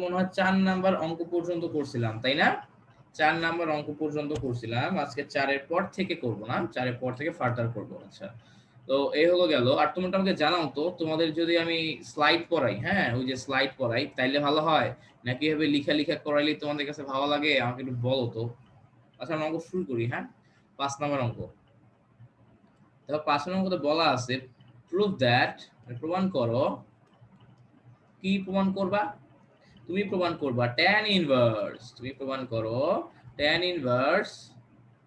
মনে হয় 4 নাম্বার অঙ্ক পর্যন্ত করছিলাম, তাই না? 4 নাম্বার অঙ্ক পর্যন্ত করছিলাম। আজকে 4 এর পর থেকে করব না। 4 এর পর থেকে ফার্দার করব। আচ্ছা। তো এই হলো গেল। আর তোমরা আমাকে জানাও তো তোমাদের যদি আমি স্লাইড পড়াই, হ্যাঁ? ওই যে স্লাইড পড়াই তাইলে ভালো হয়? নাকি এভাবে লিখা করাইলে তোমাদের কাছে ভালো লাগে? আমাকে একটু বলো তো। আচ্ছা আমরা অঙ্ক শুরু করি, হ্যাঁ? 5 নাম্বার অঙ্ক। দেখো 5 নাম্বার অঙ্কতে বলা আছে প্রুভ দ্যাট, প্রমাণ করো। কি প্রমাণ করবা? তুমি প্রমাণ করবা tan ইনভার্স। তুমি প্রমাণ করো tan inverse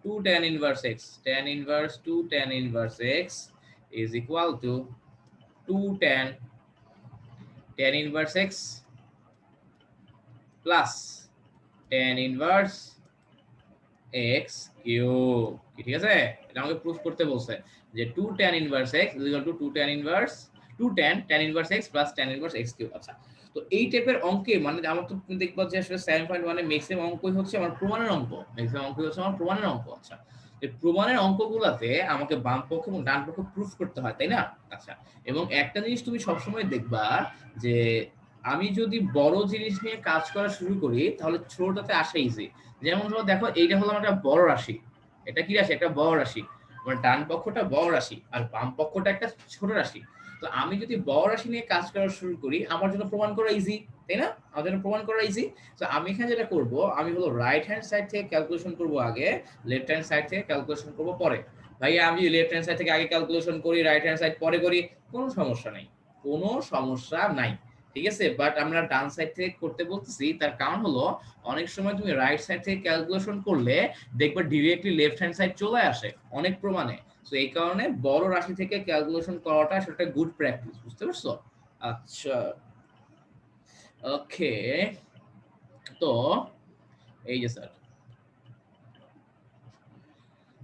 2 tan inverse x, tan inverse 2 tan inverse x is equal to 2 tan inverse x plus tan inverse x cube. ঠিক আছে? এটা আমাকে প্রুফ করতে বলছে যে 2 tan inverse x is equal to 2 tan inverse 2 tan inverse x plus tan inverse x cube. আচ্ছা, তো এই টাইপের অঙ্কে মানে আমার তো তুমি দেখবা যে আসলে 7.1 এ ম্যাক্সিমাম অঙ্কই হচ্ছে আমার প্রমাণের অঙ্ক। ম্যাক্সিমাম অঙ্কই হচ্ছে আমার প্রমাণের অঙ্ক। আচ্ছা, এই প্রমাণের অঙ্কগুলাতে আমাকে বাম পক্ষ এবং ডান পক্ষ প্রুফ করতে হয়, তাই না? আচ্ছা, এবং একটা জিনিস তুমি সবসময় দেখবা যে আমি যদি বড় জিনিস নিয়ে কাজ করা শুরু করি তাহলে ছোটটাতে আসা ইজি। যেমন ধরো দেখো এইটা হলো একটা বড় রাশি। এটা কি রাশি? একটা বড় রাশি। মানে ডান পক্ষটা বড় রাশি আর বাম পক্ষটা একটা ছোট রাশি। তো আমি যদি বড় রাশি নিয়ে কাজ করা শুরু করি আমার জন্য প্রমাণ করা ইজি, তাই না? আমার জন্য প্রমাণ করা ইজি। তো আমি এখানে যেটা করব আমি হলো রাইট হ্যান্ড সাইড থেকে ক্যালকুলেশন করব আগে, লেফট হ্যান্ড সাইড থেকে ক্যালকুলেশন করব পরে। ভাইয়া আমি লেফট হ্যান্ড সাইড থেকে আগে ক্যালকুলেশন করি, রাইট হ্যান্ড সাইড পরে করি, কোনো সমস্যা নাই। কোনো সমস্যা নাই। ঠিক আছে? বাট আমরা ডান সাইড থেকে করতে বলতেছি তার কারণ হলো অনেক সময় তুমি রাইট সাইড থেকে ক্যালকুলেশন করলে দেখবে ডিরেক্টলি লেফট হ্যান্ড সাইড চলে আসে অনেক প্রমাণে। সো এই কারণে বড় রাশি থেকে ক্যালকুলেশন করাটা সেটা গুড প্র্যাকটিস। বুঝতে পারছো? আচ্ছা, ওকে। তো এই যে স্যার,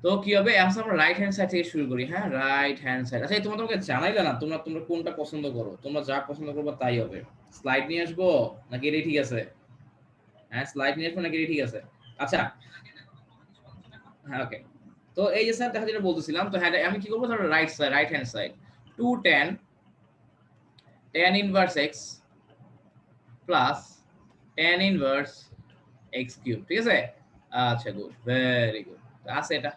তো কি হবে এখন আমরা রাইট হ্যান্ড সাইড থেকে শুরু করি, হ্যাঁ? Right hand side. আচ্ছা তোমরা তোমাকে জানাইলে না তোমরা তোমরা কোনটা পছন্দ করো? তোমরা যা পছন্দ করবে তাই হবে। স্লাইড নিয়ে আসবো নাকি এটাই ঠিক আছে? হ্যাঁ স্লাইড নিয়ে আসবো নাকি এটাই ঠিক আছে? আচ্ছা, হ্যাঁ ওকে। তো এই যে স্যার দেখা যেটা বলতেছিলাম, তো হ্যাঁ আমি কি করবো? ধরো right side, right hand side 2 tan inverse x plus tan inverse x cube. ঠিক আছে? আচ্ছা গুড, ভেরি গুড। আছে এটা।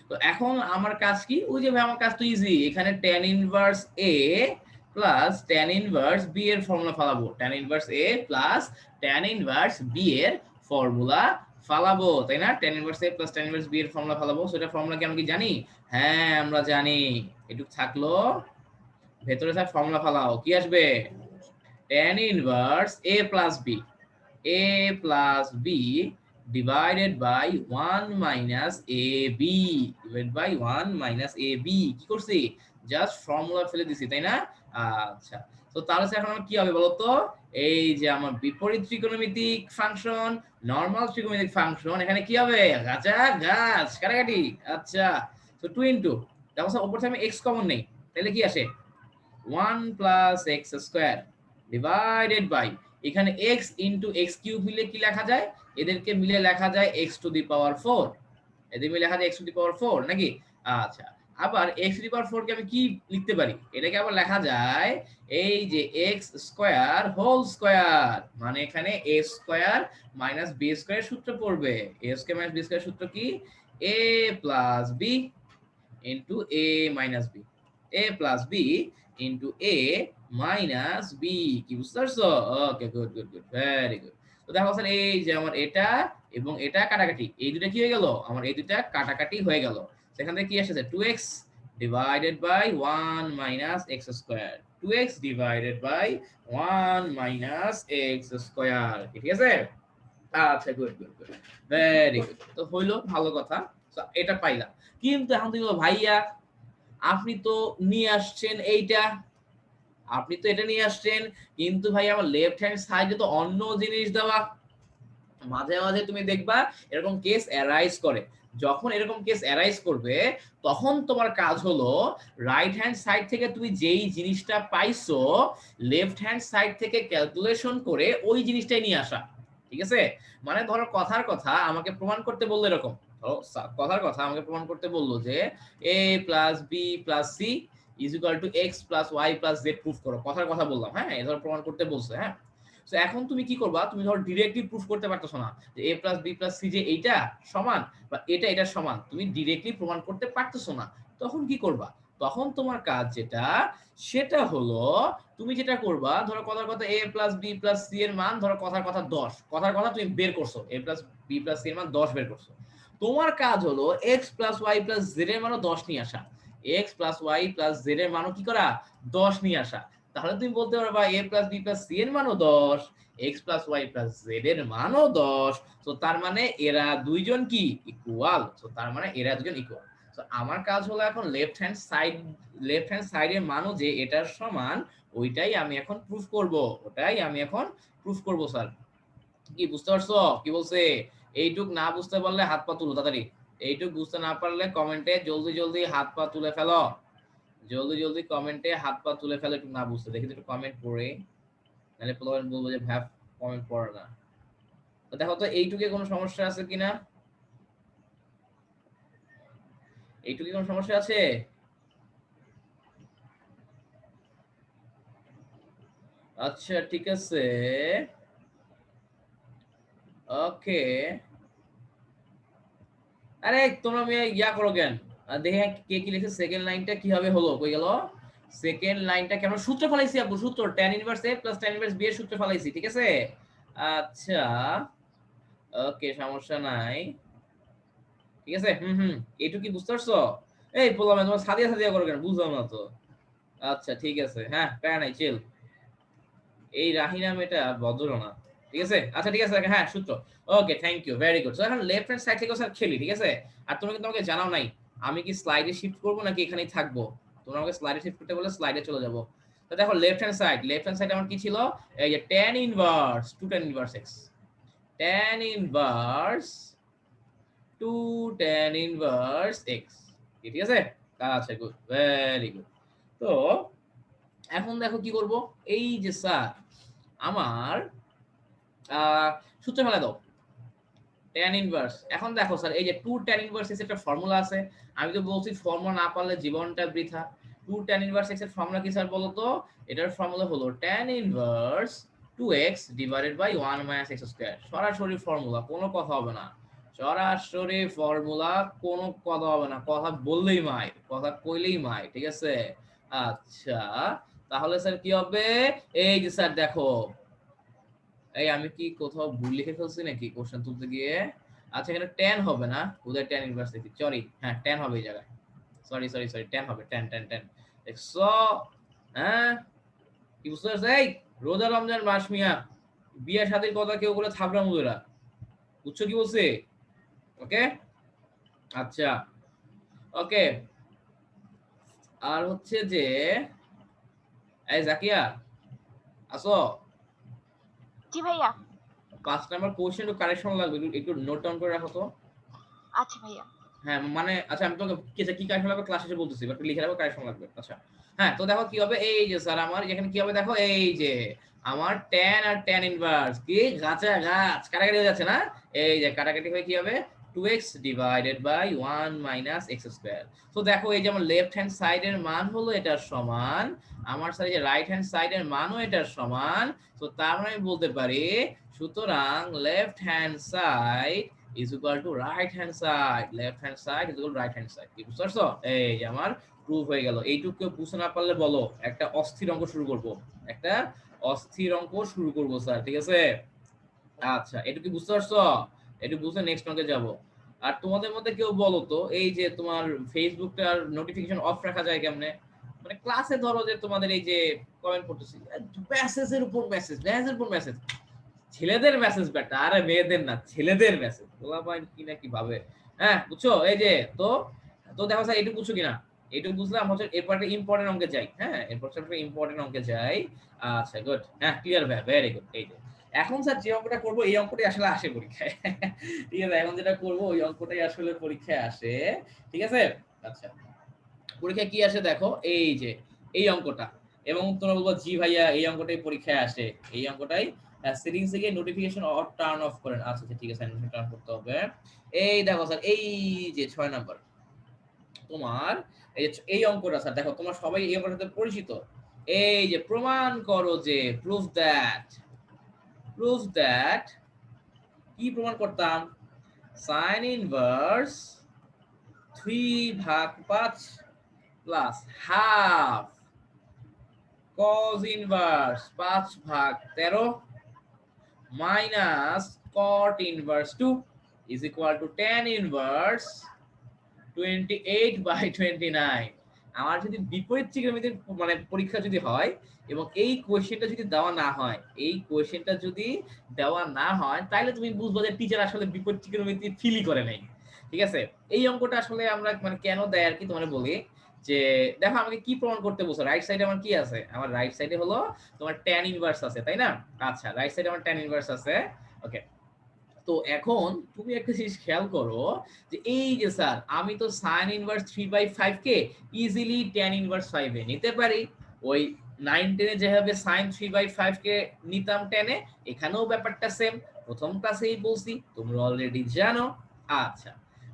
তো এখন আমার কাজ কি? ওই যে ভাই আমার কাজ তো ইজি। এখানে tan inverse a plus tan inverse b এর ফর্মুলা ফালাবো। tan inverse a plus tan inverse b এর ফর্মুলা ফালাবো, তাই না? tan inverse a plus tan inverse b এর ফর্মুলা ফালাবো। সেটা ফর্মুলা কি আমরা কি জানি? হ্যাঁ আমরা জানি। এটুক থাকলো, ভেতরে স্যার ফর্মুলা ফালাও। কি আসবে? tan inverse a plus b, a plus b divided by 1 minus ab, divided by 1 minus ab। কি করছি? জাস্ট ফর্মুলা ফেলে দিছি, তাই না? আচ্ছা, তো তাহলে এখন আমার কি হবে বলো তো? এই যে আমার বিপরীত ত্রিকোণমিতিক ফাংশন, নরমাল ত্রিকোণমিতিক ফাংশন, এখানে কি হবে? গাছা গাছ কাটাকাটি। আচ্ছা, তো 2 ইনটু, দেখো স্যার উপর থেকে আমি x কমন নেই, তাহলে কি আসে? 1 plus x square divided by, এখানে x ইনটু x কিউব মিলে কি লেখা যায়? এদেরকে মিলে লেখা যায় x টু দি পাওয়ার 4। এদের মিলে লেখা যায় x টু দি পাওয়ার 4 নাকি? আচ্ছা, আবার x টু দি পাওয়ার 4 কে আমি কি লিখতে পারি? এটাকে আবার লেখা যায় এই যে x স্কয়ার হোল স্কয়ার, মানে এখানে a square minus b square সূত্র পড়বে। a square minus b square সূত্র কি? a plus b into a minus b, a plus b into a minus b। কি বুঝতে পারছো? Okay good good good, very good. তো দেখো স্যার এই যে আমার এটা এবং এটা কাটাকাটি, এই দুটো কি হয়ে গেল? আমার এই দুটো কাটাকাটি হয়ে গেল। সেখান থেকে কি আসছে? 2x divided by 1 minus x square, 2x divided by 1 minus x square. ঠিক আছে? আচ্ছা good good good, very good. তো হইলো ভালো কথা। তো এটা পাইলাম। কিন্তু এখন তুমি বলো, ভাইয়া আপনি তো নিয়ে আসছেন এইটা, আপনি তো এটা নিয়ে আসছেন, কিন্তু ভাই আমার লেফট হ্যান্ড সাইডে তো অন্য জিনিস দেওয়া। মাঝে মাঝে তুমি দেখবা এরকম কেস অ্যারাইজ করে। যখন এরকম কেস অ্যারাইজ করবে তখন তোমার কাজ হলো রাইট হ্যান্ড সাইড থেকে তুমি যেই জিনিসটা পাইছো লেফট হ্যান্ড সাইড থেকে ক্যালকুলেশন করে ওই জিনিসটাই নিয়ে আসা। ঠিক আছে? মানে ধরো কথার কথা আমাকে প্রমাণ করতে বললো এরকম, ধরো কথার কথা আমাকে প্রমাণ করতে বললো যে a plus b plus c is equal to x plus y plus z proof করো। কথার কথা বললাম, হ্যাঁ? এ ধরো প্রমাণ করতে বলছে, হ্যাঁ? সো এখন তুমি কি করবা, তুমি ধরো ডিরেক্টলি প্রুফ করতে পারতেছো না যে a + b + c যে এইটা সমান বা এটা সমান, তুমি ডিরেক্টলি প্রমাণ করতে পারতেছো না। তখন কি করবা? তখন তোমার কাজ যেটা সেটা হলো তুমি যেটা করবা, ধরো কথার কথা a + b + c এর মান ধরো কথার কথা 10, কথার কথা তুমি বের করছো a + b + c এর মান 10 বের করছো। তোমার কাজ হলো x + y + z এর মানও 10 নিয়ে আসা। x + y + z এর মানও কি করা? 10 নিয়ে আসা। তাহলে তুমি বলতে পারবা a + b + c এর মানও 10, x + y + z এর মানও 10। সো তার মানে এরা দুইজন কি ইকুয়াল। সো তার মানে এরা দুজন ইকুয়াল। সো আমার কাজ হলো এখন লেফট হ্যান্ড সাইডের মানও যে এটার সমান, ওইটাই আমি এখন প্রুফ করব। ওটাই আমি এখন প্রুফ করব স্যার। কি বুঝতে পারছো কি বলছে? এইটুক না বুঝতে পারলে হাত পা তুলো তাড়াতাড়ি। এইটুক বুঝতে না পারলে কমেন্টে জলদি জলদি হাত পা তুলে ফেলো। জলদি জলদি কমেন্টে হাত পা তুলে ফেলো একটু না বুঝতে। দেখি একটু কমেন্ট পড়ে, নাহলে পোলাপান বলবো যে ভাব কমেন্ট পড়ে না। তো দেখো তো এইটুকে কোনো সমস্যা আছে কিনা, এইটুকে কোনো সমস্যা আছে? আচ্ছা ঠিক আছে, ওকে। আরে তোমরা মেয়ে ইয়া করো কেন? দেখে কে কি লিখে, সেকেন্ড লাইনটা কিভাবে হলো, কই গেল সেকেন্ড লাইনটা? কেন সূত্র ফলাইছি আপু, সূত্র tan inverse a + tan inverse b এর সূত্র ফলাইছি, ঠিক আছে। আচ্ছা ওকে, সমস্যা নাই, ঠিক আছে। এইটুকু কি বুঝতে পারছো? এই বললাম তোমার সাদিয়া সাদিয়া করো কেন, বুঝলাম না তো। আচ্ছা ঠিক আছে, হ্যাঁ প্যারা নাই, চিল। এই রাহিনা মেয়েটা ভদ্র না, ঠিক আছে। আচ্ছা ঠিক আছে, হ্যাঁ সূত্র। Okay thank you, very good. So এখন লেফট হ্যান্ড সাইড থেকে স্যার খেলি, ঠিক আছে। আর তুমি কিন্তু আমাকে জানাও নাই আমি কি স্লাইডে শিফট করব নাকি এখানেই থাকবো। তোমরা আমাকে স্লাইডে শিফট করতে বলে স্লাইডে চলে যাব। তো দেখো লেফট হ্যান্ড সাইড আমার কি ছিল, এই যে tan inverse 2 tan inverse x, tan inverse 2 tan inverse x, ঠিক আছে। আচ্ছা গুড, ভেরি গুড। তো এখন দেখো কি করব, এই যে স্যার আমার সূত্র ফেলে দাও tan ইনভার্স। এখন দেখো স্যার এই যে 2 tan ইনভার্স x একটা ফর্মুলা আছে, আমি তো বলছি ফর্মুলা না পারলে জীবনটা বৃথা। 2 tan ইনভার্স x এর ফর্মুলা কি স্যার বলো তো? এটার ফর্মুলা হলো tan inverse 2x divided by 1 - x²। সরাসরি ফর্মুলা, কোনো কথা হবে না। সরাসরি ফর্মুলা, কোনো কথা হবে না, কথা বললেই মাইর, কথা কইলেই মাইর, ঠিক আছে। আচ্ছা তাহলে স্যার কি হবে, এই যে স্যার দেখো, এই আমি কি কোথাও ভুল লিখে ফেলছি নাকি কোশ্চেন তুলতে গিয়ে? আচ্ছা এখানে 10 হবে না, উদয় 10 ইনভার্স লিখি, সরি হ্যাঁ 10 হবে এই জায়গায়। সরি 10 হবে, 10 দেখছো? হ্যাঁ কি বুঝতে পারছো? এই রোজা রমজান মাস মিয়া, বিয়ে শাদীর কথা কেউ বলে থাবড়া মুদেরা, বুঝছো কি বলছে? ওকে আচ্ছা ওকে। আর হচ্ছে যে এই জাকিয়া আসো, জি ভাইয়া। 5 নাম্বার কোশ্চেন একটু কারেকশন লাগবে, একটু নোট ডাউন করে রাখো তো। আচ্ছা ভাইয়া। হ্যাঁ মানে আচ্ছা আমি তোমাকে কি কারেকশন লাগবে ক্লাস শেষে বলতেছি, বাট লিখে রাখো কারেকশন লাগবে। আচ্ছা হ্যাঁ তো দেখো কি হবে, এই যে স্যার আমার এখানে কি হবে দেখো, এই যে আমার tan আর tan ইনভার্স কি গাছা গাছ কাটাকাটি হয়ে যাচ্ছে না, এই যে কাটাকাটি হয়ে কি হবে 2x ডিভাইডেড বাই 1 - x²। তো দেখো এই যে আমার লেফট হ্যান্ড সাইডের মান হলো এটার সমান, আমার স্যার এই যে রাইট হ্যান্ড সাইডের মানও এটার সমান। তো তার মানে আমি বলতে পারি সুতরাং left hand side is equal to right hand side, left hand side is equal to right hand side। কি বুঝতে পারছো? এই যে আমার প্রুফ হয়ে গেল। এইটুকু বুঝতে না পারলে বলো, একটা অস্থির অঙ্ক শুরু করব, একটা অস্থির অঙ্ক শুরু করব স্যার, ঠিক আছে। আচ্ছা এটুকু বুঝতে পারছো? একটু বুঝে নেক্সট অঙ্কে যাব। আর তোমাদের মধ্যে কেউ বলো তো, এই যে তোমার ফেসবুকটার নোটিফিকেশন অফ রাখা যায় কেমনে? মানে ক্লাসে ধরো যে তোমাদের এই যে কমেন্ট করতেছি, মেসেজের উপর মেসেজ, মেসেজের উপর মেসেজ, ছেলেদের মেসেজ বেটা, আরে মেয়েদের না, ছেলেদের মেসেজ, বলা পাই কি না কি ভাবে। হ্যাঁ বুঝছো? এই যে তো তো দেখো স্যার এইটুকু বুঝছো কিনা, এইটুকু বুঝলাম হচ্ছে। এরপর একটা ইম্পর্টেন্ট অঙ্কে যাই, হ্যাঁ এরপর একটা ইম্পর্টেন্ট অঙ্কে যাই। আচ্ছা গুড, হ্যাঁ ক্লিয়ার ভাই, ভেরি গুড। এই যে এখন স্যার যে অঙ্কটা করবো এই অঙ্কটাই আসলে আসে পরীক্ষায় ঠিক আছে, এখন যেটা করবো ওই অঙ্কটাই আসলে পরীক্ষায় আসে, ঠিক আছে। আচ্ছা পরীক্ষায় কি আসে দেখো, এই যে এই অঙ্কটা, এবং তোমরা বলবো জি ভাইয়া এই অঙ্কটাই পরীক্ষায় আসে, এই অঙ্কটাই। সেটিংস থেকে নোটিফিকেশন অফ টার্ন অফ করেন। আচ্ছা ঠিক আছে, নোটিফিকেশন টার্ন করতে হবে। এই দেখো স্যার এই যে 6 নাম্বার তোমার, এই অঙ্কটা স্যার দেখো, তোমরা সবাই এই অঙ্কটার সাথে পরিচিত। এই যে প্রমাণ করো যে, প্রুফ দ্যাট প্রুভ দ্যাট কি প্রমাণ করতাম sin inverse 3/5 plus half cos inverse 5/13 minus cot inverse 2 is equal to tan inverse 28/29। আমার যদি বিপরীত ত্রিকোণমিতির মানে পরীক্ষা যদি হয় এবং এই কোশ্চেনটা যদি দেওয়া না হয়, এই কোশ্চেনটা যদি দেওয়া না হয় তাহলে তুমি বুঝবা যে টিচার আসলে বিপরীত ত্রিকোণমিতি ফিলই করে নাই। ঠিক আছে, এই অঙ্কটা আসলে আমরা মানে কেন দেয় আর কি তোমার বলি যে দেখো আমাকে কি প্রমাণ করতে বলছো, রাইট সাইডে আমার কি আছে, আমার রাইট সাইডে হলো তোমার tan ইনভার্স আছে তাই না। আচ্ছা রাইট সাইডে আমার tan ইনভার্স আছে। ওকে, তো এখন তুমি একটা জিনিস খেয়াল করো যে এই যে স্যার আমি তো sin ইনভার্স 3/5 কে ইজিলি tan ইনভার্স 5 এ নিতে পারি। ওই 9 10 এ যেভাবে sin 3/5 কে নিতাম 10 এ, এখানেও ব্যাপারটা সেম, প্রথম ক্লাসেই বলছি তোমরা অলরেডি জানো। আচ্ছা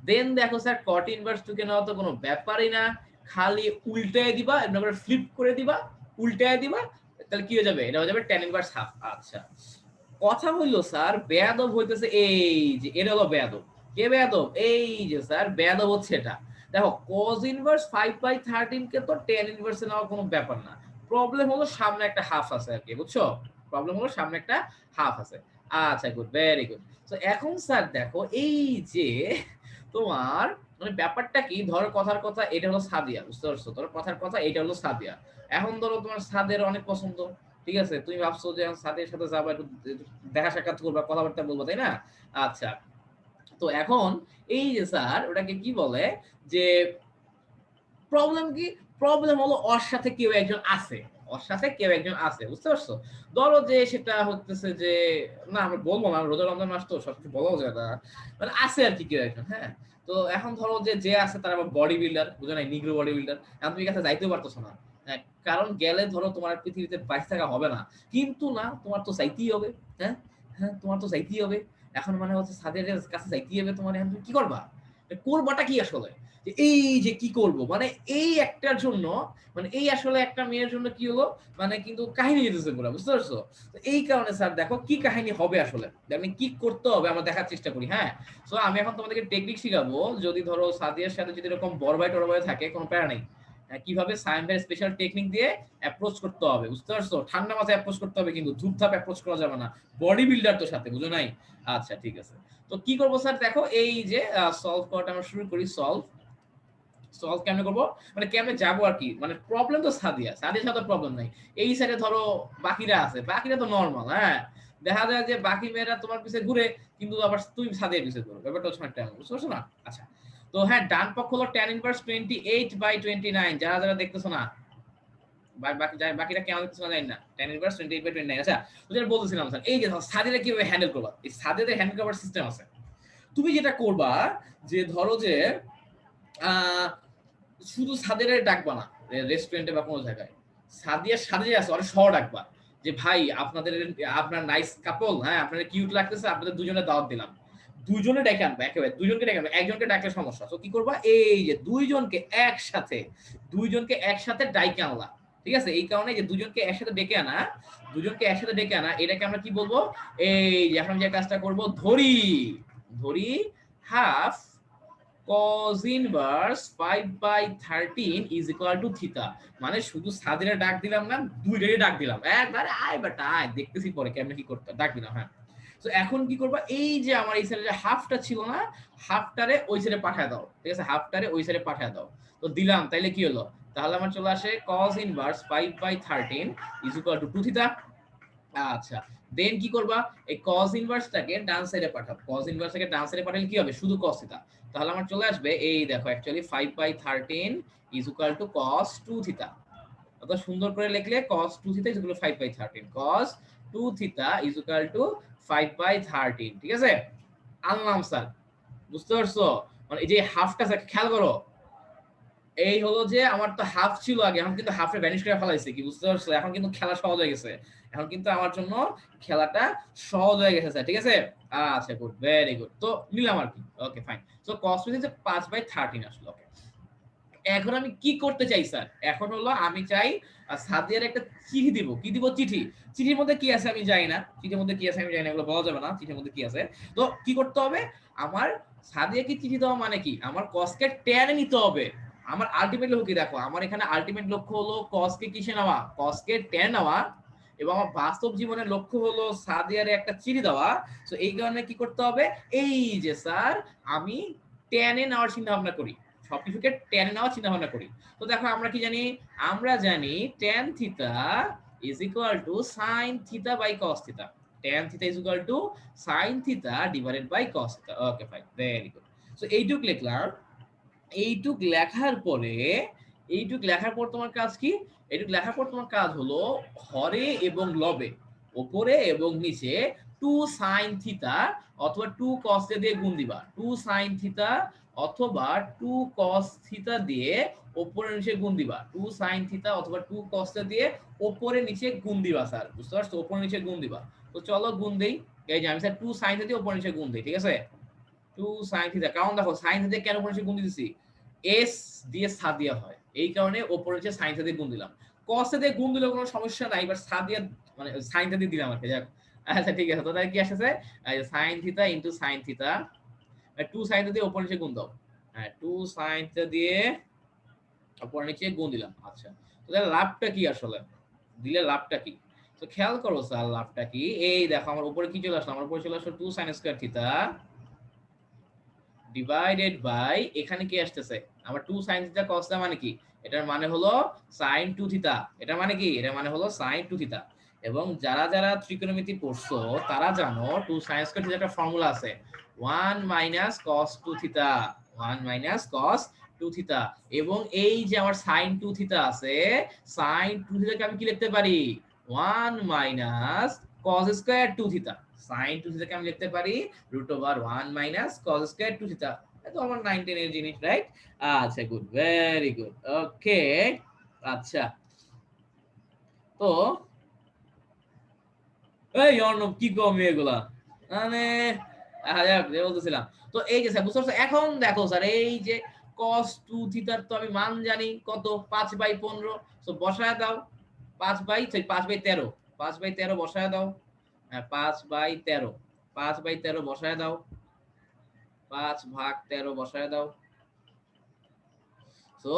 দেন দেখো স্যার cot ইনভার্স 2 কে নেওয়া তো কোনো ব্যাপারই না, খালি উল্টায় দিবা, এমন ফ্লিপ করে দিবা, উল্টায় দিবা, তাহলে কি হয়ে যাবে, এটা হয়ে যাবে tan ইনভার্স হাফ। আচ্ছা কথা হইলো স্যার বেয়াদব হইতেছে এই যে এটা হলো বেয়াদব, কে বেয়াদব, এই যে স্যার বেয়াদব হচ্ছে এটা। দেখো cos ইনভার্স 5/13 কে তো tan ইনভার্সে নেওয়ার কোনো ব্যাপার না, প্রবলেম হলো সামনে একটা হাফ আছে আর কি, বুঝছো, প্রবলেম হলো সামনে একটা হাফ আছে। আচ্ছা গুড, ভেরি গুড। তো এখন স্যার দেখো এই যে তোমার মানে ব্যাপারটা কি, ধরো কথার কথা এটা হলো সাদিয়া, বুঝতে পারছো, ধরো কথার কথা এটা হলো সাদিয়া। এখন ধরো তোমার সাদের অনেক পছন্দ, ঠিক আছে, তুমি ভাবছো যে সাদের সাথে যাবা, একটু দেখা সাক্ষাৎ করবা, কথাবার্তা বলবো তাই না। আচ্ছা তো এখন এই যে স্যার ওটাকে কি বলে যে প্রবলেম কি, প্রবলেম হলো ওর সাথে কেউ একজন আছে, ওর সাথে কেউ একজন আছে, বুঝতে পারছো। ধরো যে সেটা হচ্ছে যে না আমরা বলবো না, রোজা রমজান মাস তো সবকিছু বলাও যায় না, মানে আছে আর কি কেউ একজন, হ্যাঁ। তো এখন ধরো যে যে আছে তার আবার বডি বিল্ডার, বুঝো না, নিগ্রো বডি বিল্ডার, এখন তুমি কাছে যাইতেও পারতেছো না, হ্যাঁ, কারণ গেলে ধরো তোমার পৃথিবীতে বাইরে থাকা হবে না, কিন্তু না তোমার তো চাইতেই হবে, হ্যাঁ হ্যাঁ তোমার তো চাইতেই হবে। এখন মানে হচ্ছে সাদের কাছে চাইতেই হবে তোমার, এখন তুমি কি করবা, করবাটা কি আসলে, যে এই যে কি করব, মানে এই একটার জন্য, মানে এই আসলে একটা মেয়ের জন্য কি হলো, মানে কিন্তু কাহিনী যেতেছে পুরো, বুঝতে পারছো। তো এই কারণে স্যার দেখো কি কাহিনী হবে আসলে, আমি কি করতে হবে আমরা দেখার চেষ্টা করি, হ্যাঁ। সো আমি এখন তোমাদেরকে টেকনিক শিখাবো, যদি ধরো সাদিয়ার সাথে যদি এরকম বড় ভাই থাকে কোনো প্যারা নেই, কিভাবে সায়েন্সের স্পেশাল টেকনিক দিয়ে অ্যাপ্রোচ করতে হবে, বুঝতে পারছো, ঠান্ডা মাথায় অ্যাপ্রোচ করতে হবে, কিন্তু ধূপধাপ অ্যাপ্রোচ করা যাবে না, বডি বিল্ডার তো সাথে, বুঝো নাই। আচ্ছা ঠিক আছে, তো কি করবো স্যার দেখো এই যে সলভ করাটা আমরা শুরু করি। সলভ সলভ কেমনে করবো, মানে কেমনে যাবো আর কি, মানে প্রবলেম তো সাদিয়ার সাথে প্রবলেম নাই, এই সাইডে ধরো বাকিরা আছে, বাকিরা তো নরমাল, হ্যাঁ, দেখা যায় যে বাকি মেয়েরা তোমার পিছে ঘুরে কিন্তু আবার তুমি সাদিয়ার পিছে ঘুরো, ব্যাপারটা হচ্ছে একটা, বুঝতে পারছো না। আচ্ছা তো হ্যাঁ ডান পক্ষ হলো tan ইনভার্স 28/29, যারা যারা দেখতেছো না, বাকিরা কেমন দেখতেছো না জানি না, tan ইনভার্স 28/29। আচ্ছা তো যেটা বলতেছিলাম স্যার, এই যে সাদিয়ারা কিভাবে হ্যান্ডেল করবা, এই সাদিয়াদের হ্যান্ডেল করার সিস্টেম আছে। তুমি যেটা করবা যে ধরো যে শুধু সাদের ডাকবা না রেস্টুরেন্টে বা কোনো জায়গায়, সাদিয়ার সাথে যে আছে অনেক সহ ডাকবা, যে ভাই আপনাদের আপনার নাইস কাপল, হ্যাঁ আপনাদের কিউট লাগতেছে, আপনাদের দুজনে দাওয়াত দিলাম, দুজনে ডেকে আনবা, একেবারে দুজনকে ডেকে আনবা, একজনকে ডাকলে সমস্যা, তো কি করবা এই যে দুইজনকে একসাথে ডাইকে আনলা, ঠিক আছে। এই কারণে যে দুজনকে একসাথে ডেকে আনা, এটাকে আমরা কি বলবো, এই যে এখন যে কাজটা করব, ধরি ধরি half cos inverse 5/13 is equal to theta, মানে শুধু সাদিরা ডাক দিলাম না, দুইটারই ডাক দিলাম, একবারে আয় বেটা আয়, দেখতেছি পরে কেমনে কি করতে ডাক দিলাম, হ্যাঁ। তো এখন কি করবা, এই যে আমার এই সাইডে হাফটা ছিল না, হাফটারে ওই সাইডে পাঠায় দাও, ঠিক আছে, হাফটারে ওই সাইডে পাঠায় দাও। তো দিলাম, তাইলে কি হলো, তাহলে আমার চলে আসে cos inverse 5/13 is equal to 2 theta। আচ্ছা দেন কি করবা, এই cos ইনভার্সটাকে ডান সাইডে পাঠাবো, cos ইনভার্সটাকে ডান সাইডে পাঠালে কি হবে, শুধু cos থিটা, তাহলে আমার চলে আসবে এই দেখো actually 5/13 is equal two cos 2 theta, অত সুন্দর করে লিখলে cos 2 theta is equal to 5/13, cos 2 theta is equal to 5/13, ঠিক আছে। আনলাম স্যার, বুঝতে পারছো, মানে এই যে হাফটা খেয়াল করো, এই হলো যে আমার তো হাফ ছিল আগে, এখন কিন্তু হাফে ভ্যানিশ করে ফেলাইছে, কি বুঝতে পারছো, এখন কিন্তু খেলা সহজ হয়ে গেছে, এখন কিন্তু আমার জন্য খেলাটা সহজ হয়ে গেছে, ঠিক আছে। আচ্ছা গুড, ভেরি গুড, তো নিলাম আর কি, ওকে ফাইন। সো cos হচ্ছে 5/13 আসলো, ওকে। এখন আমি কি করতে চাই স্যার? এখন হলো আমি চাই সাদিয়ার একটা চিঠি দিব। কি দিব? চিঠি। চিঠির মধ্যে কি আছে আমি জানি না। চিঠির মধ্যে কি আছে আমি জানি না। এগুলো বলা যাবে না। চিঠির মধ্যে কি আছে। তো কি করতে হবে? আমার সাদিয়াকে চিঠি দেওয়া মানে কি? আমার কসকে টেনে নিতে হবে। আমার আল্টিমেট লক্ষ্য কি দেখো। আমার এখানে আল্টিমেট লক্ষ্য হলো কসকে কিসে নেওয়া? কসকে টেনে নেওয়া এবং আমার বাস্তব জীবনের লক্ষ্য হলো সাদিয়ারে একটা চিঠি দেওয়া। সো এই কারণে কি করতে হবে? এই যে স্যার আমি টেনে নেওয়ার চিন্তা ভাবনা করি। সবকিছুকে টেনে নেওয়ার চিন্তা ভাবনা করি। তো দেখো আমরা কি জানি? আমরা জানি tan theta is equal to sin theta by cos theta. Tan theta is equal to sin theta divided by cos theta. Okay, fine. Very good. So এইটুক লিখলাম। এইটুক লেখার পরে এইটুক লেখার পর তোমার কাজ কি? এইটুক লেখার পর তোমার কাজ হলো হরে এবং লবে, উপরে এবং নিচে 2 sin থিটা অথবা 2 cos থিটা দিয়ে গুণ দিবা। 2 sin থিটা অথবা 2 cos থিটা দিয়ে উপরে নিচে গুণ দিবা। 2 sin থিটা অথবা 2 cos থিটা দিয়ে উপরে নিচে গুণ দিবা স্যার। বুঝতে পারছো? উপরে নিচে গুণ দিবা। তো চলো গুণ দেই। এই যে আমি স্যার 2 sin থিটা দিয়ে উপরে নিচে গুণ দেই। ঠিক আছে? 2 sin থিটা। কারণ দেখো sin থিটা কেন উপরে নিচে গুণ দিতেছি? s দিয়ে সাদিয়া হয়। এই কারণে উপরে নিচে sin থিটা দিয়ে গুণ দিলাম। cos দিয়ে গুণ দিলে কোনো সমস্যা নাই। বাট সাদিয়া মানে sin থিটা দিয়ে দিলাম আরকি। যাক। আচ্ছা ঠিক আছে। তো তাহলে কি আসছে? এই যে sin theta into sin theta. 2 sin theta দিয়ে উপরে নিচে গুণ দাও। হ্যাঁ, 2 sin থিটা দিয়ে উপরে নিচে গুণ দিলাম। আচ্ছা। তো তাহলে লাভটা কি আসলে? দিলে লাভটা কি? তো খেয়াল করো স্যার লাভটা কি? এই দেখো আমার উপরে কি চলে আসলো? আমার উপরে চলে আসলো 2 sin square theta divided by এখানে কি আসতেছে? আমার 2 sin থিটা cos থিটা মানে কি? এটার মানে হলো sin 2 থিটা। এটার মানে কি? এটার মানে হলো sin 2 থিটা। এবং যারা যারা ত্রিকোণমিতি পড়ছো তারা জানো 2 sin স্কয়ার থিটা একটা ফর্মুলা আছে। 1 minus cos 2 theta. 1 minus cos 2 theta. এবং এই যে আমার sin 2 থিটা আছে, sin 2 থিটাকে আমি কি লিখতে পারি? 1 minus cos square 2 theta. sin 2 থিটাকে আমি লিখতে পারি √1 মাইনাস cos স্কয়ার 2 থিটা। এটা আমার 9 10 এর জিনিস, রাইট? আচ্ছা গুড, ভেরি গুড। ওকে। আচ্ছা। তো এই অর্ণব কি কমে এগুলা? মানে যাক যে বলতেছিলাম। তো এই যে স্যার বুঝতে পারছো? এখন দেখো স্যার এই যে cos 2 থিটার তো আমি মান জানি কত? 5/15। সো বসায় দাও। 5/13। 5/13 বসায় দাও। হ্যাঁ 5/13। 5/13 বসায় দাও। 5/13 বসায় দাও। সো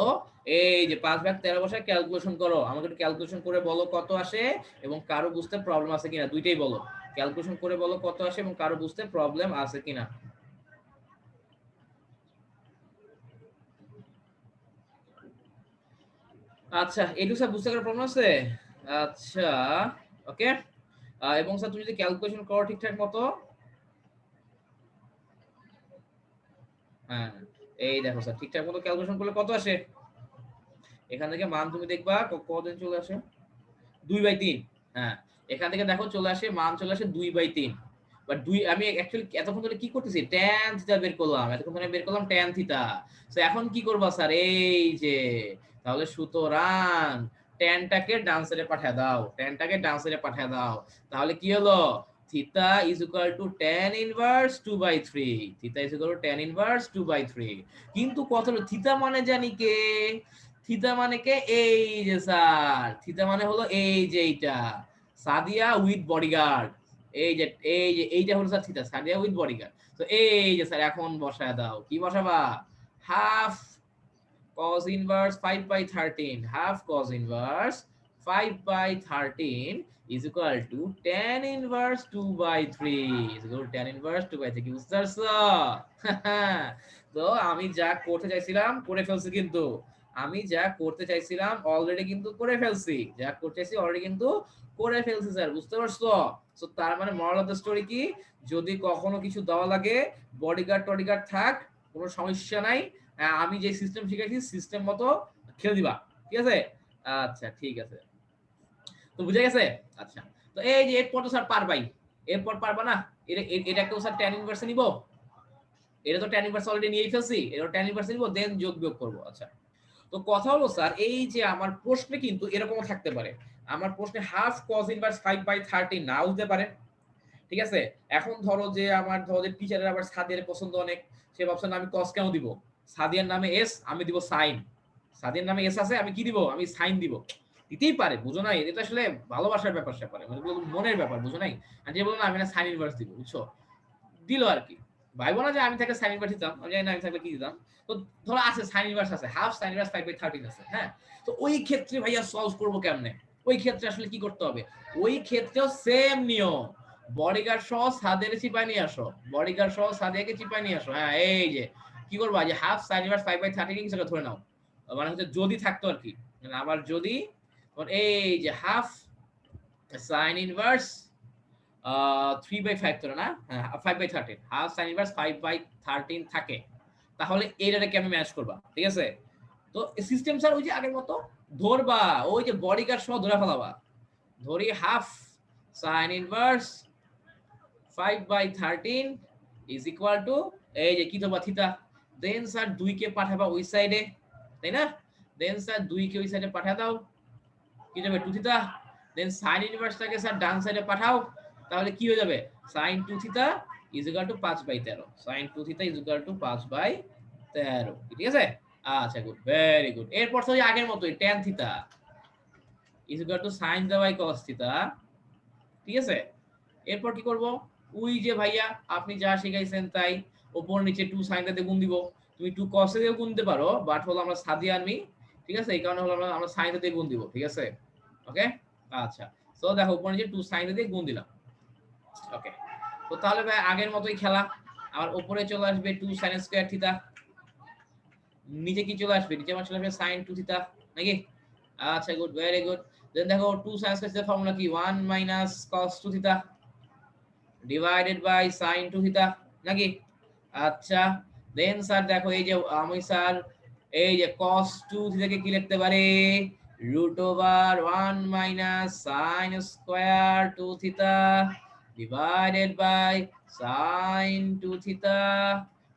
এই যে 5/13 বসায় ক্যালকুলেশন করো। আমাকে একটু ক্যালকুলেশন করে বলো কত আসে এবং কারো বুঝতে প্রবলেম আছে কিনা, দুইটাই বলো। ক্যালকুলেশন করে বলো কত আসে এবং কারো বুঝতে প্রবলেম আছে কিনা। আচ্ছা, এইটুকু স্যার বুঝতে কারো প্রবলেম আছে? আচ্ছা, ওকে। এবং স্যার তুমি যদি ক্যালকুলেশন করো ঠিকঠাক মতো, হ্যাঁ এই দেখো স্যার ঠিকঠাক মতো ক্যালকুলেশন করলে কত আসে? এখান থেকে মান তুমি দেখবা কতদিন চলে আসে? 2/3। হ্যাঁ, এখান থেকে দেখো চলে আসে মান চলে আসে 2/3। বাট 2 আমি অ্যাকচুয়ালি এতক্ষণ ধরে কি করতেছি? tan থিটা বের করলাম। এতক্ষণ ধরে বের করলাম tan থিটা। সো এখন কি করবা স্যার? এই যে তাহলে সুতরাং tan টাকে ডান সাইডে পাঠিয়ে দাও। tan টাকে ডান সাইডে পাঠিয়ে দাও। তাহলে কি হলো? Theta is equal two tan inverse 2/3। Theta is equal two tan inverse 2/3। কিন্তু কথা হলো থিটা মানে জানি কে? থিতা মানে কে? এই যে স্যার থিতা মানে হলো এই যে এইটা সাদিয়া উইথ বডিগার্ড। এই যে এইটা হলো sir theta, Sadia with bodyguard. তো এই যে স্যার এখন বসায় দাও। কি বসাবা? Half cos inverse 5/13, half cos inverse 5/13 is equal to tan inverse 2/3 is equal to tan inverse 2/3। কি বুঝতে পারছো? তো আমি যা করতে চাইছিলাম করে ফেলছি কিন্তু। আমি যা করতে চাইছিলাম অলরেডি কিন্তু করে ফেলছি। যা করতে চাইছি অলরেডি কিন্তু করে ফেলছি স্যার। বুঝতে পারছো? সো তার মানে মোরাল অফ দ্য স্টোরি কি? যদি কখনো কিছু দেওয়া লাগে বডিগার্ড টডিগার্ড থাক, কোনো সমস্যা নাই। আমি যে সিস্টেম শিখাইছি সিস্টেম মতো খেলে দিবা। ঠিক আছে? আচ্ছা ঠিক আছে। তো বুঝে গেছে? আচ্ছা। তো এই যে এরপর তো স্যার পারবাই। এরপর পারবা না? এটাকেও স্যার tan ইনভার্স নিব। এটা তো tan ইনভার্স অলরেডি নিয়েই ফেলছি। এটা tan ইনভার্স নিব দেন যোগ বিয়োগ করব। আচ্ছা। তো কথা হলো স্যার এই যে আমার প্রশ্নে কিন্তু এরকমও থাকতে পারে। আমার প্রশ্নে হাফ cos ইনভার্স 5/13 নাও হতে পারে। ঠিক আছে? এখন ধরো যে আমার ধরো যে টিচারের আবার সাদিয়ার পছন্দ অনেক। সে ভাবছে না আমি cos কেন দিব? সাদিয়ার নামে s আমি দিব sin। সাদিয়ার নামে এস আছে, আমি কি দিব, আমি সাইন দিব, দিতেই পারে, বুঝো নাই, এটা আসলে ভালোবাসার ব্যাপার স্যাপার, মানে মনের ব্যাপার, বুঝো নাই। আর যে বললো না আমি না সাইন ইনভার্স দিব, বুঝছো, দিল আর কি। ভাইবো না যে আমি থাকলে সাইন ইনভার্স দিতাম, আমি জানি না আমি থাকলে কি দিতাম। তো ধরো আছে সাইন ইনভার্স আছে, হাফ সাইন ইনভার্স 5/13 আছে, হ্যাঁ। তো ওই ক্ষেত্রে ভাইয়া সলভ করবো কেমনে, ওই ক্ষেত্রে আসলে কি করতে হবে, ওই ক্ষেত্রেও সেম নিয়ম, বডিগার্ড সহ সাদিয়াকে চিপায় নিয়ে আসো, বডিগার্ড সহ সাদিয়াকে চিপায় নিয়ে আসো, হ্যাঁ। এই যে কি করবা, যে হাফ সাইন ইনভার্স 5/13 কে কিছু একটা ধরে নাও, মানে হচ্ছে যদি থাকতো আর কি, মানে আবার যদি, এই যে হাফ সাইন ইনভার্স 3/5 ধরে না, হ্যাঁ 5/13, হাফ সাইন ইনভার্স 5/13 থাকে, তাহলে এইটাকে আমি ম্যাচ করবা, ঠিক আছে। তো সিস্টেম স্যার ওই যে আগের মতো ধরবা, ওই যে বডি কার্ড সহ ধরে ফেলাবা, ধরি half sign inverse 5/13 is equal two, এই যে কি ধরবা, থিতা, দেন স্যার 2 কে পাঠাবা ওই সাইডে, তাই না, দেন স্যার 2 কে ওই সাইডে পাঠা দাও, কি যাবে 2 থিতা, দেন সাইন ইনভার্সটাকে স্যার ডান সাইডে পাঠাও, তাহলে কি হয়ে যাবে, sin 2 theta is equal to 5/13, sin 2 theta is equal to 5/13, ঠিক আছে। আচ্ছা গুড, ভেরি গুড। এরপর তো ওই আগের মতোই tan theta is equal to sin theta by cos theta, ঠিক আছে। এরপর কি করব, ওই যে ভাইয়া আপনি যা শিখাইছেন তাই, উপর নিচে 2 sin থিতা দিয়ে গুণ দিব, তুমি 2 cos দিয়ে গুণ দিতে পারো, বাট হলো আমরা সাদিয়া আনবি, ঠিক আছে, এই কারণে হলো আমরা sin থিতা দিয়ে গুণ দিব, ঠিক আছে, ওকে। আচ্ছা, সো দেখো উপর নিচে 2 sin দিয়ে গুণ দিলাম, ওকে। তো তাহলে ভাই আগের মতোই খেলা, আর উপরে চলে আসবে 2 sin স্কয়ার থিতা, নিচে কি চলে আসবে, নিচে আমার চলে আসবে sin 2 থিতা, নাকি। আচ্ছা গুড, ভেরি গুড। দেন দেখো 2 sin স্কয়ার থিতার ফর্মুলা কি, 1 minus cos 2 theta divided by sin 2 theta, নাকি। আচ্ছা, দেন স্যার দেখো এই যে আমি স্যার এই যে cos 2 থিতাকে কি লিখতে পারি, √1 minus sin square 2 theta divided by sin 2 theta,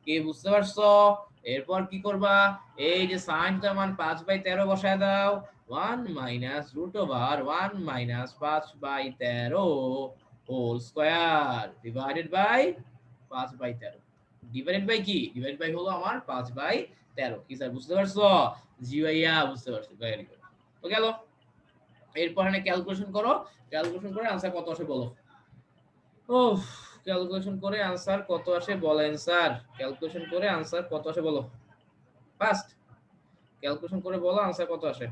কি বুঝতে পারছো। এরপর কি করবা, এই যে sin টার মান 5/13 বসায় দাও, 1 minus √1 minus 5/13 whole square divided by 5/13, divided by কি, ডিভাইড বাই হলো আমার 5/13, কি স্যার বুঝতে পারছো, জি ভাইয়া বুঝতে পারছো, ভেরি গুড। তো গেল, এরপর এখানে ক্যালকুলেশন করো, ক্যালকুলেশন করে आंसर কত আসে বলো। ওহ, ক্যালকুলেশন করে आंसर কত আসে বলেন স্যার, ক্যালকুলেশন করে आंसर কত আসে বলো, ফার্স্ট ক্যালকুলেশন করে বলো आंसर কত আসে,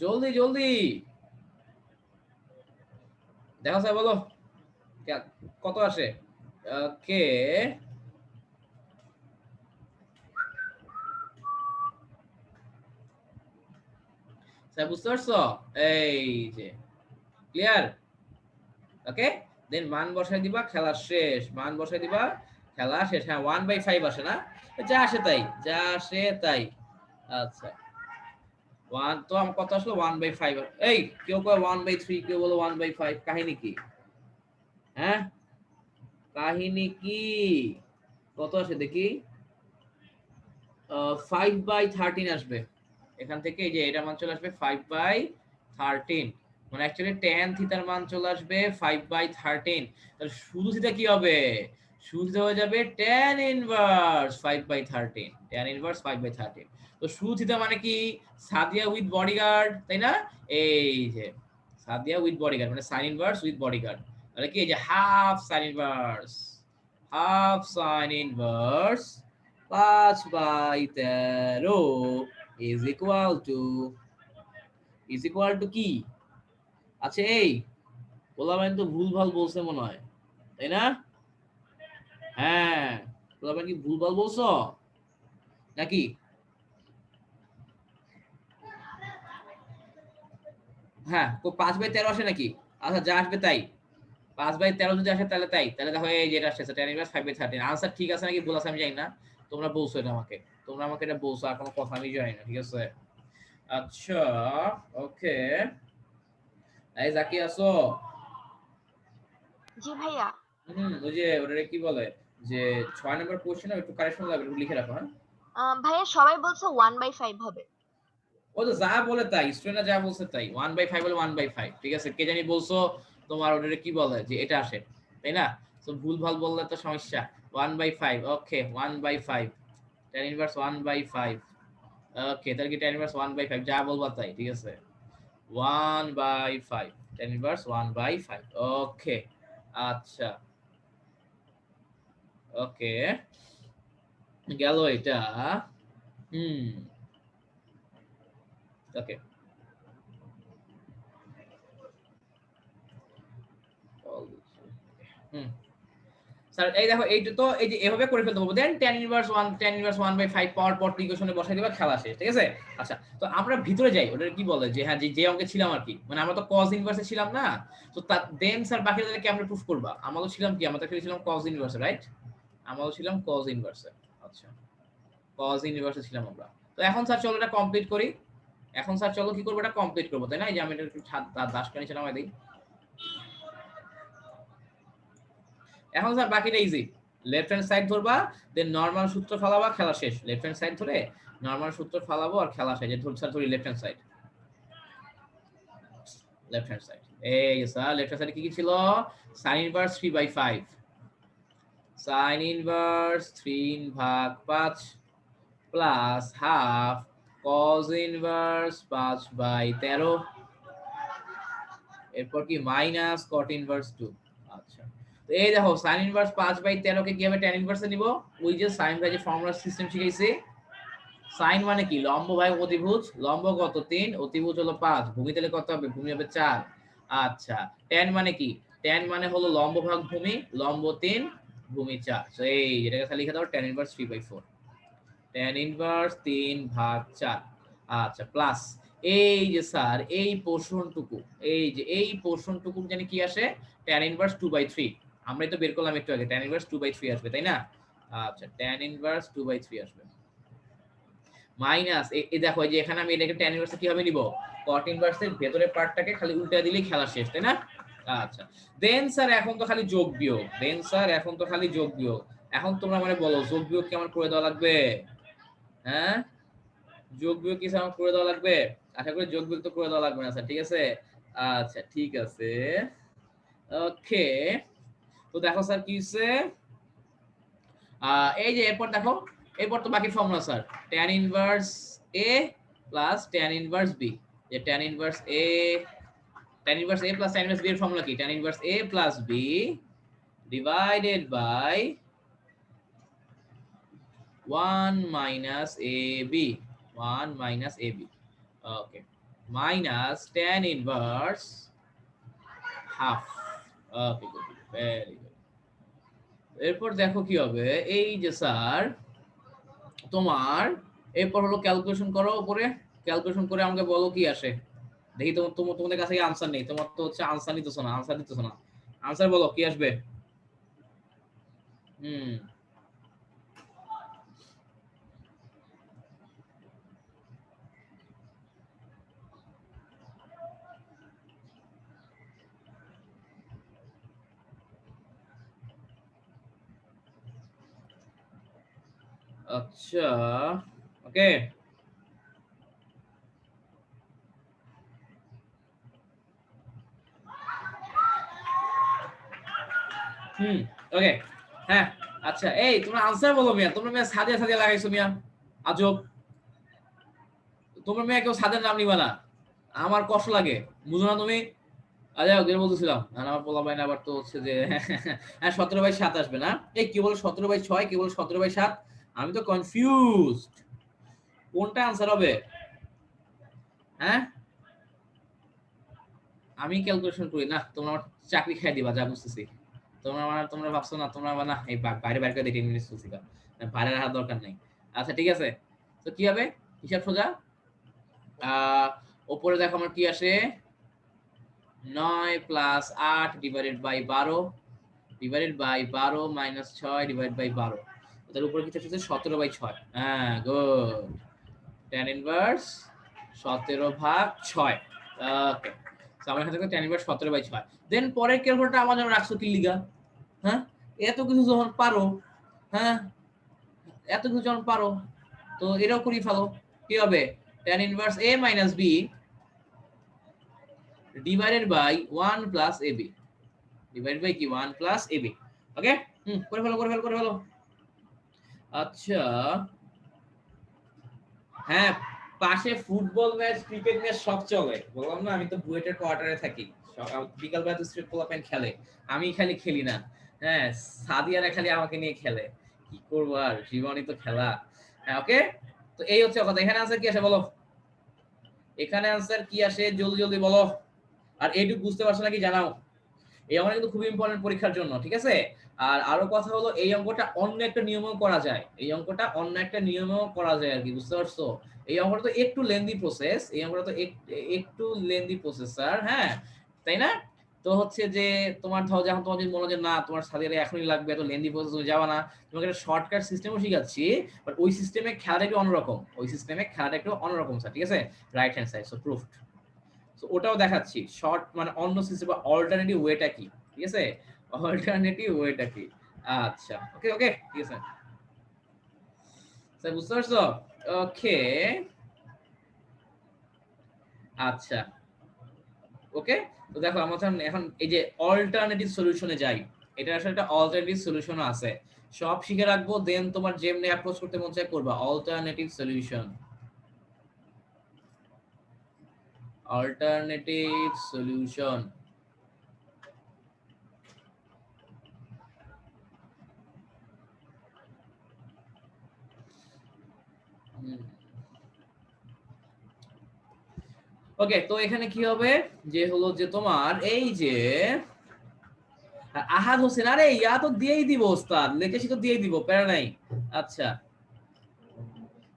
জলদি জলদি দেখো স্যার বলো কত আসে, ওকে। স্যার বুঝতে পারছো, এই যে ক্লিয়ার, ওকে। দেন মান বসাই দিবা, খেলা শেষ, মান বসাই দিবা, খেলা শেষ। হ্যাঁ 1/5 আসে না, যা আসে তাই, যা আসে তাই। আচ্ছা 1 তো আমার কত আসলো 1/5, এই কেউ কয় 1/3, কেউ বলো 1/5, কাহিনী কি, হ্যাঁ কাহিনী কি, কত আসে দেখি, 5/13 আসবে এখান থেকে, এই যে এটা মান চলে আসবে 5/13, মানে অ্যাকচুয়ালি tan থিটার মান চলে আসবে 5/13, তাহলে শুধু থিটা কি হবে, শুধু থিটা হয়ে যাবে tan ইনভার্স 5/13, tan ইনভার্স 5/13। তো শুধু থিটা মানে কি, সাদিয়া উইথ বডিগার্ড, তাই না, এই যে সাদিয়া উইথ বডিগার্ড মানে sin ইনভার্স উইথ বডিগার্ড, তাহলে কি এই যে half sin inverse, half sin inverse 5/13 is equal to কি, আচ্ছা এই পোলাবেন তো ভুলভাল বলছে মনে হয়, তাই না, হ্যাঁ পোলাবেন কি ভুলভাল বলছো নাকি, হ্যাঁ 5/13 আসে নাকি, আচ্ছা যা আসবে তাই, 5/13 যদি আসে তাহলে তাই, তাহলে দেখো এই যেটা আসছে tan ইনভার্স 5/13, আনসার ঠিক আছে নাকি ভুল আছে আমি জানি না, তোমরা বলছো এটা আমাকে, তোমরা আমাকে এটা বলছো, আর কোনো কথা আমি জানি না, ঠিক আছে। আচ্ছা ওকে, এই জাকি আছো, জি ভাইয়া। ওই যে ওটারে কি বলে, যে 6 নাম্বার কোশ্চেন একটু কারেকশন লাগবে, একটু লিখে রাখো, হ্যাঁ। ভাইয়া সবাই বলছে 1/5 হবে। ও তো যা বলে তাই, স্টুডেন্টরা যা বলছে তাই, 1/5 বলে 1/5, ঠিক আছে, কে জানি বলছো তোমার ওটারে কি বলে যে এটা আসে, তাই না, তো ভুল ভাল বললে তো সমস্যা, 1/5, ওকে 1/5, tan ইনভার্স 1/5 ওকে তাহলে কি tan ইনভার্স 1/5 যা বলবা তাই ঠিক আছে 1/5 tan ইনভার্স 1/5 ওকে আচ্ছা ওকে গেল এটা হুম ওকে হুম স্যার এই দেখো এইটা তো এই যে এভাবে করে ফেলতে পারবো দেন tan ইনভার্স 1/5 পাওয়ার পর ইকুয়েশনে বসাই দিবা খেলা শেষ ঠিক আছে আচ্ছা তো আমরা ভিতরে যাই ওটা কি বলে যে হ্যাঁ যে অঙ্কে ছিলাম আর কি মানে আমরা তো cos ইনভার্সে ছিলাম না তো দেন স্যার বাকিটা তাহলে কেমনে প্রুফ করবা আমরা তো ছিলাম কি আমরা তো ছিলাম cos ইনভার্সে রাইট আমরা তো ছিলাম cos ইনভার্সে আচ্ছা cos ইনভার্সে ছিলাম আমরা তো এখন স্যার চলো এটা কমপ্লিট করি এখন স্যার চলো কি করব এটা কমপ্লিট করব তাই না এই যে আমি এটা একটু দাসটা নিচে নামাই দেই এখন স্যার বাকিটা ইজি লেফট হ্যান্ড সাইড ধরবা দেন নরমাল সূত্র ফালাবা খেলা শেষ লেফট হ্যান্ড সাইড ধরে নরমাল সূত্র ফালাবো আর খেলা শেষ স্যার ধরি লেফট হ্যান্ড সাইড এই স্যার লেফট হ্যান্ড সাইডে কি কি ছিল sin inverse 3/5 sin inverse 3/5 plus half cos inverse 5/13 এরপর কি মাইনাস cot ইনভার্স 2 আচ্ছা তো এই দেখো sin ইনভার্স 5/13 কে কিভাবে tan ইনভার্সে নিব ওই যে sin বাই যে ফর্মুলা সিস্টেম শিখাইছি sin মানে কি লম্ব ভাগ অতিভুজ লম্ব কত 3 অতিভুজ হলো 5 ভূমি তাহলে কত হবে ভূমি হবে 4 আচ্ছা tan মানে কি tan মানে হলো লম্ব ভাগ ভূমি লম্ব 3 ভূমি 4 সো এই এটাকে খালি লিখে দাও tan ইনভার্স 3/4 tan ইনভার্স 3/4 আচ্ছা প্লাস এই যে স্যার এই পোরশনটুকু এই যে এই পোরশনটুকু জানি কি আসে tan ইনভার্স 2/3 আমরাই তো বের করলাম একটু আগে tan ইনভার্স 2/3 আসবে তাই না আচ্ছা tan ইনভার্স 2/3 আসবে মাইনাস এই দেখো এই যে এখানে আমি এটাকে tan ইনভার্স কিভাবে নিব cot ইনভার্সের ভেতরের পার্টটাকে খালি উল্টা দিলেই খেলা শেষ তাই না আচ্ছা দেন স্যার এখন তো খালি যোগ বিয়োগ এখন তোমরা মানে বলো যোগ বিয়োগ কি আমার করে দেওয়া লাগবে হ্যাঁ যোগ বিয়োগ কি আমার করে দেওয়া লাগবে আশা করি যোগ বিয়োগ তো করে দেওয়া লাগবে না স্যার ঠিক আছে আচ্ছা ঠিক আছে ওকে তো দেখো স্যার কি হচ্ছে এই যে এরপর দেখো এরপর তো বাকি formula sir tan inverse a plus tan inverse b যে tan inverse a plus tan inverse b এর ফর্মুলা কি tan inverse a plus b divided by 1 minus ab okay minus tan inverse half okay good very good এরপর দেখো কি হবে এই যে sir তোমার এরপর হলো ক্যালকুলেশন করো উপরে ক্যালকুলেশন করে আমাকে বলো কি আসে দেখি তোমাদের কাছে কি আনসার নেই তোমার তো হচ্ছে আনসার দিতেছো না আনসার বলো কি আসবে আচ্ছা ওকে ওকে হ্যাঁ আচ্ছা এই তোমরা আনসার বলো মিয়া তোমরা মিয়া সাদিয়া লাগাইছো মিয়া আজব তোমরা মিয়া কেউ সাদের নাম নিবা না আমার কষ্ট লাগে বুঝো না তুমি আচ্ছা ওদের বলতেছিলাম আমার পোলা ভাই না আবার তো হচ্ছে যে হ্যাঁ 17/7 আসবে না এই কি বল 17/6 কি বল 17/7 আমি তো কনফিউজড কোনটা আনসার হবে হ্যাঁ আমি ক্যালকুলেশন করি না তোমরা আমার চাকরি খাই দিবা যা বুঝতেছি তোমরা ভাবছো না তোমরা না এই বাইরে করে দেখে ইংলিশ বুঝছিলা বাইরে রাখার দরকার নাই আচ্ছা ঠিক আছে তো কি হবে হিসাব সোজা উপরে দেখো আমার কি আসে 9 plus 8 divided by 12 minus 6 divide by 12 তার উপরে কি আসছে 17/6 হ্যাঁ good tan inverse 17/6 okay so আমরা এখানে tan ইনভার্স 17/6 দেন পরের ক্যালকুলেটরটা আমার জন্য রাখছো কি লিগা হ্যাঁ এত কিছু যখন পারো হ্যাঁ এত কিছু যখন পারো তো এটাও করি ফেলো কি হবে tan inverse a minus b divided by 1 plus ab divided by কি 1 plus ab ওকে করে ফেলো আচ্ছা হ্যাঁ, পাশে ফুটবল ম্যাচ ক্রিকেট ম্যাচ সব চলে। বললাম না আমি তো বুয়েটের কোয়ার্টারে থাকি। বিকাল বেলা তো স্ট্রিট পোলাপেন খেলে, আমি খালি খেলি না। হ্যাঁ, সাদিয়ারা খালি আমাকে নিয়ে খেলে। কি করবো আর, জীবনই তো খেলা। হ্যাঁ, ওকে। তো এই হচ্ছে কথা। এখানে আনসার কি আসে বলো? এখানে আনসার কি আসে জলদি জলদি বলো। আর এইটুকু বুঝতে পারছো নাকি জানাও। এই অঙ্কটা কিন্তু খুব ইম্পর্টেন্ট পরীক্ষার জন্য, ঠিক আছে? আর আরো কথা হলো, এই অঙ্কটা অন্য একটা নিয়মেও করা যায়। এই অঙ্কটা অন্য একটা নিয়মেও করা যায় আর কি, বুঝতে পারছো? এই অঙ্কটা তো একটু লেন্দি প্রসেস, এই অঙ্কটা তো একটু লেন্দি প্রসেস স্যার, হ্যাঁ, তাই না? তো হচ্ছে যে তোমার ধরো যখন তোমার যদি মনে হয় যে না তোমার সাথে এখনই লাগবে, এত লেন্দি প্রসেস তুমি যাবা না, তোমাকে একটা শর্টকাট সিস্টেমও শিখাচ্ছি। বাট ওই সিস্টেমে খেলাটা একটু অন্যরকম, ওই সিস্টেমে খেলাটা একটু অন্যরকম স্যার, ঠিক আছে? Right hand side, so proofed. So ওটাও দেখাচ্ছি। শর্ট মানে অন্য সিস্টেম বা অল্টারনেটিভ ওয়েটা কি, ঠিক আছে? অল্টারনেটিভ ওয়েটা কি? আচ্ছা, ওকে ওকে, ঠিক আছে স্যার, বুঝতে পারছো? ওকে, আচ্ছা, ওকে। তো দেখো আমরা এখন এই যে অল্টারনেটিভ সলিউশনে যাই। এটা আসলে একটা অল্টারনেটিভ সলিউশনও আছে, সব শিখে রাখবো, দেন তোমার যেমনি অ্যাপ্রোচ করতে মন চায় করবা। Alternative solution, alternative solution. Okay, তো এখানে কি হবে যে হলো যে তোমার এই যে আহাদ হোসেন, আরে ইয়া তো দিয়েই দিব ওস্তাদ, লেখেছি তো দিয়েই দিব, প্যারা নাই। আচ্ছা,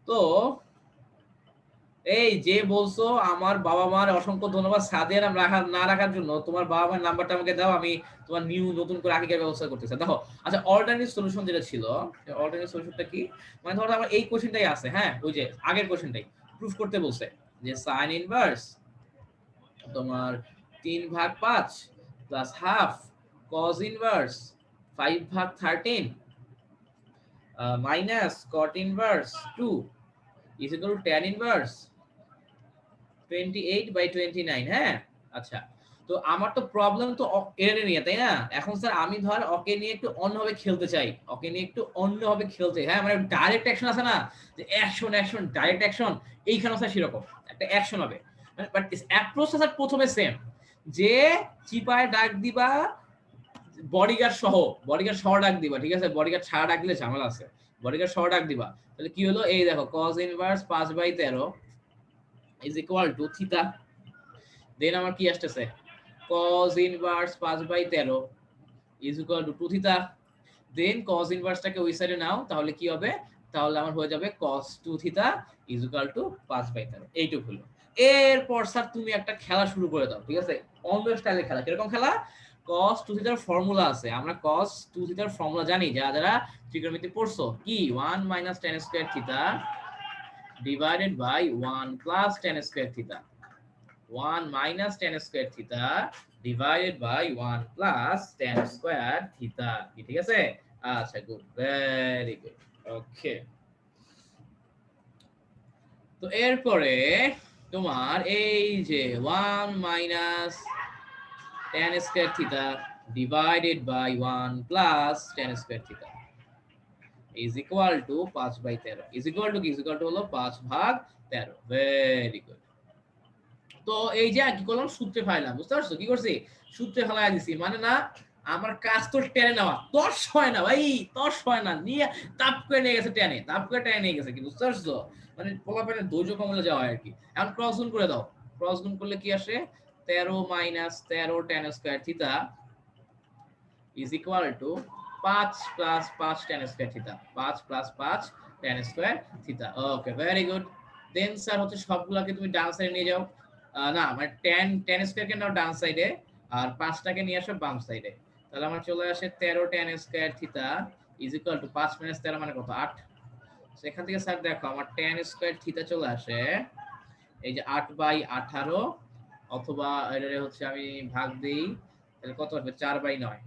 তো এই যে বলছো আমার বাবা মার অসংখ্য ধন্যবাদ সাদিয়া নাম না রাখার জন্য। তোমার বাবা মার নাম্বারটা আমাকে দাও, আমি তোমার নতুন করে আকিকার ব্যবস্থা করতেছি। দেখো, আচ্ছা, অল্টারনেটিভ সলিউশন যেটা ছিল, অল্টারনেটিভ সলিউশনটা কি? মানে ধরো আমার এই কোশ্চেনটাই আছে, হ্যাঁ, ওই যে আগের কোশ্চেনটাই প্রুফ করতে বলছে যে সাইন ইনভার্স তোমার 3/5 plus half cos inverse 5/13 minus caught inverse 2 is equal two tan inverse 28/29। হ্যাঁ, আচ্ছা, তো আমার তো প্রবলেম তো এর নিয়ে, তাই না? এখন স্যার আমি ধর ওকে নিয়ে একটু অন্যভাবে খেলতে চাই, ওকে নিয়ে একটু অন্যভাবে খেলতে, হ্যাঁ, মানে ডাইরেক্ট অ্যাকশন আছে না, যে অ্যাকশন অ্যাকশন ডাইরেক্ট অ্যাকশন, এইখানে স্যার সেরকম একটা অ্যাকশন হবে। বাট অ্যাপ্রোচটা স্যার প্রথমে সেম, যে চিপায় ডাক দিবা বডিগার্ড সহ, বডিগার্ড সহ ডাক দিবা, ঠিক আছে? বডিগার্ড ছাড়া ডাক দিলে ঝামেলা আছে, বডিগার্ড সহ ডাক দিবা। তাহলে কি হলো, এই দেখো cos inverse 5/13 is equal to theta. Then আমার কি আসতেছে, cos inverse 5/13 is equal to 2 theta. Then cos ইনভার্সটাকে ওই সাইডে নাও, তাহলে কি হবে, তাহলে আমার হয়ে যাবে cos 2 theta is equal to 5/13। এইটুকু হলো। এরপর স্যার তুমি একটা খেলা শুরু করে দাও, ঠিক আছে? অন্য স্টাইলের খেলা। কিরকম খেলা? cos 2 থিটার ফর্মুলা আছে, আমরা cos 2 থিটার ফর্মুলা জানি, যারা ত্রিকোণমিতি পড়ছো, কি 1 - tan square theta divided by 1 + tan square theta, 1 - tan square theta divided by 1 + tan square theta, ঠিক আছে? আচ্ছা, গুড, ভেরি গুড, ওকে। তো এরপরে তোমার এই যে 1 - tan square theta divided by 1 + tan square theta is equal to 5/13 is equal to কি, is equal to হলো 5/13। Very good. তো এই যে কি করলাম, সূত্রে ফেলাম, বুঝতে পারছো কি করছি? সূত্রে ফেলাই দিছি, মানে না আমার কাজ তো টেনে নেওয়া, তস হয় না ভাই, তস হয় না, নিয়ে তাপ করে নিয়ে গেছে, টেনে তাপ করে টেনে নিয়ে গেছে, কি বুঝতে পারছো? মানে পোলাপেনের ধৈর্য কমলে যাওয়া আর কি। এখন ক্রস গুণ করে দাও, ক্রস গুণ করলে কি আসে, 13 - 13 tan square theta is equal to 5 + 5 tan square theta, 5 + 5 tan square theta. Okay, very good. Then sir হচ্ছে সবগুলাকে তুমি ডান সাইডে নিয়ে যাও। না মানে tan স্কয়ারকে নাও ডান সাইডে, আর 5টাকে নিয়ে আসো বাম সাইডে। তাহলে আমার চলে আসে 13 tan square theta is equal to 5 - 13 মানে কত, 8। সেখান থেকে স্যার দেখো আমার tan স্কয়ার থিটা চলে আসে এই যে 8/18, অথবা এটারে হচ্ছে আমি ভাগ দেই, তাহলে কত আসবে, 4/9।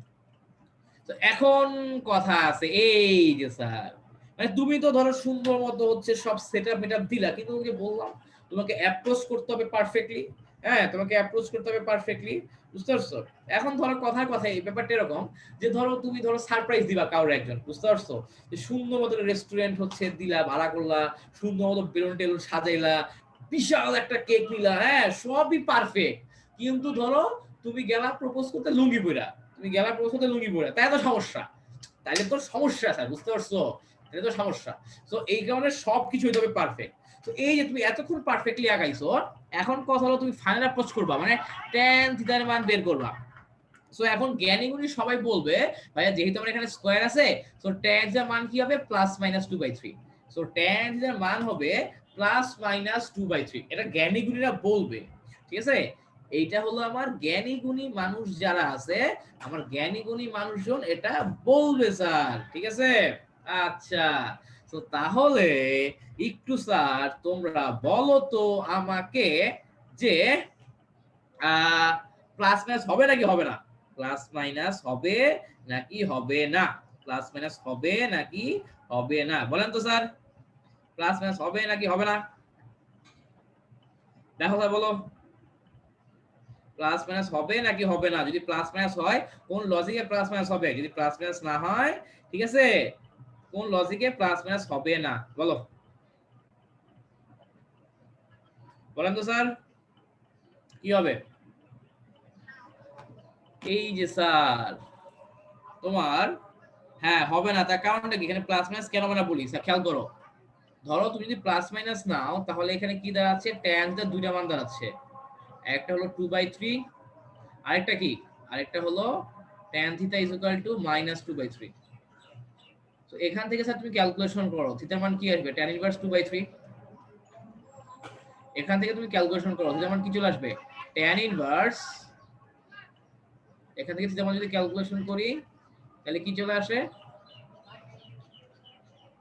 তো এখন কথা আছে এই যে স্যার, মানে তুমি তো ধরো সুন্দর মতো হচ্ছে সব সেটআপ মেটআপ দিলা, কিন্তু তোমাকে বললাম তোমাকে অ্যাপ্রোচ করতে হবে পারফেক্টলি। হ্যাঁ, তোমাকে অ্যাপ্রোচ করতে হবে পারফেক্টলি। বুঝতে পারছো? এখন ধরো কথায় কথায় এই ব্যাপারটা এরকম যে ধরো তুমি ধরো সারপ্রাইজ দিবা কাউরে একজন, বুঝতে পারছো? যে সুন্দর মতো রেস্টুরেন্ট হচ্ছে দিলা, ভাড়া করলা, সুন্দর মতো বেলুন টেলুন সাজাইলা, বিশাল একটা কেক নিলা, হ্যাঁ সবই পারফেক্ট। কিন্তু ধরো তুমি গেলা প্রপোজ করতে লুঙ্গি পইরা, তুমি গেলা প্রপোজ করতে লুঙ্গি পইরা, তাই তো সমস্যা। তাইলে তো সমস্যা স্যার, বুঝতে পারছো? তাইলে তো সমস্যা। তো এই কারণে সবকিছু হইতে হবে পারফেক্ট। তো এই যে তুমি এতক্ষণ পারফেক্টলি আগাইছো, এখন কথা হলো তুমি ফাইনাল অ্যাপ্রোচ করবা, মানে tan থিটার মান বের করবা। সো এখন জ্ঞানী গুণী সবাই বলবে ভাইয়া যেহেতু আমার এখানে স্কয়ার আছে, সো tan থিটার মান কি হবে +-2/3। সো tan থিটার মান হবে +-2/3। এটা জ্ঞানী গুণীরা বলবে, ঠিক আছে? এইটা হলো আমার জ্ঞানী গুণী মানুষ যারা আছে, আমার জ্ঞানী গুণী মানুষজন এটা বলবে স্যার, ঠিক আছে? আচ্ছা, তো তাহলে একটু স্যার তোমরা বলো তো আমাকে যে প্লাস মাইনাস হবে নাকি হবে না? প্লাস মাইনাস হবে নাকি হবে না? প্লাস মাইনাস হবে নাকি হবে না? বলেন তো স্যার, প্লাস মাইনাস হবে নাকি হবে না? দেখো স্যার বলো, প্লাস মাইনাস হবে নাকি হবে না? যদি প্লাস মাইনাস হয় কোন লজিকে প্লাস মাইনাস হবে? যদি প্লাস মাইনাস না হয়, ঠিক আছে, কোন লজিকে প্লাস মাইনাস হবে না? বলো, বলেন তো স্যার কি হবে? এই যে স্যার তোমার, হ্যাঁ হবে না, তার কারণটা কি? এখানে প্লাস মাইনাস কেন আমরা বলি স্যার, খেয়াল করো। ধরো তুমি যদি প্লাস মাইনাস নাও তাহলে এখানে কি দাঁড়াচ্ছে? tan থিটার দুইটা মান দাঁড়াচ্ছে, একটা হলো 2/3, আরেকটা কি? আরেকটা হলো tan theta is equal two -2/3। তো এখান থেকে স্যার তুমি ক্যালকুলেশন করো, থিটার মান কি আসবে? tan inverse 2/3। এখান থেকে তুমি ক্যালকুলেশন করো, থিটার মান কি চলে আসবে? tan ইনভার্স, এখান থেকে থিটার মান যদি ক্যালকুলেশন করি তাহলে কি চলে আসে?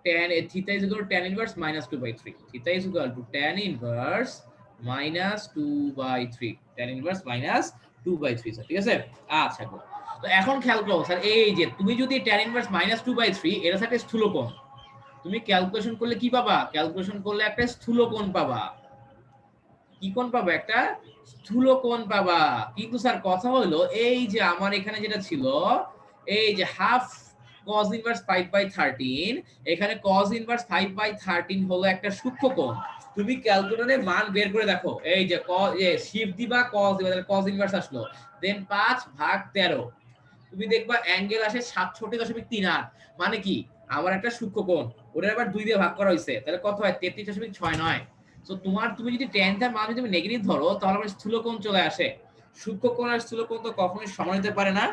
tan theta is equal to tan inverse -2/3. Theta is equal to tan inverse -2/3. Tan inverse -2/3 sir, ঠিক আছে? আচ্ছা গুড। তো এখন খেয়াল করো স্যার, এই যে তুমি যদি tan inverse -2/3 এর সাথে স্থূলকোণ, তুমি ক্যালকুলেশন করলে কি পাবা? ক্যালকুলেশন করলে একটা স্থূলকোণ পাবা। কি কোণ পাবা? একটা স্থূলকোণ পাবা। কিন্তু স্যার কথা হলো এই যে আমার এখানে যেটা ছিল, এই যে হাফ cos ইনভার্স 5/13, এখানে cos ইনভার্স 5/13 হলো একটা সূক্ষ্মকোণ। তুমি ক্যালকুলেটরে মান বের করে দেখো, এই যে শিফট দিবা cos দিবা, তাহলে cos ইনভার্স আসলো, দেন 5/13, তুমি দেখবা অ্যাঙ্গেল আসে 67.38। মানে কি? আমার একটা সূক্ষ্মকোণ, ওটার আবার 2 দিয়ে ভাগ করা হইছে, তাহলে কত হয়? 33.69। সো তুমি যদি tan টার মান যদি তুমি নেগেটিভ ধরো তাহলে আমার স্থূলকোণ চলে আসে। সূক্ষ্মকোণ আর স্থূলকোণ তো কখনোই সমান হতে পারে না।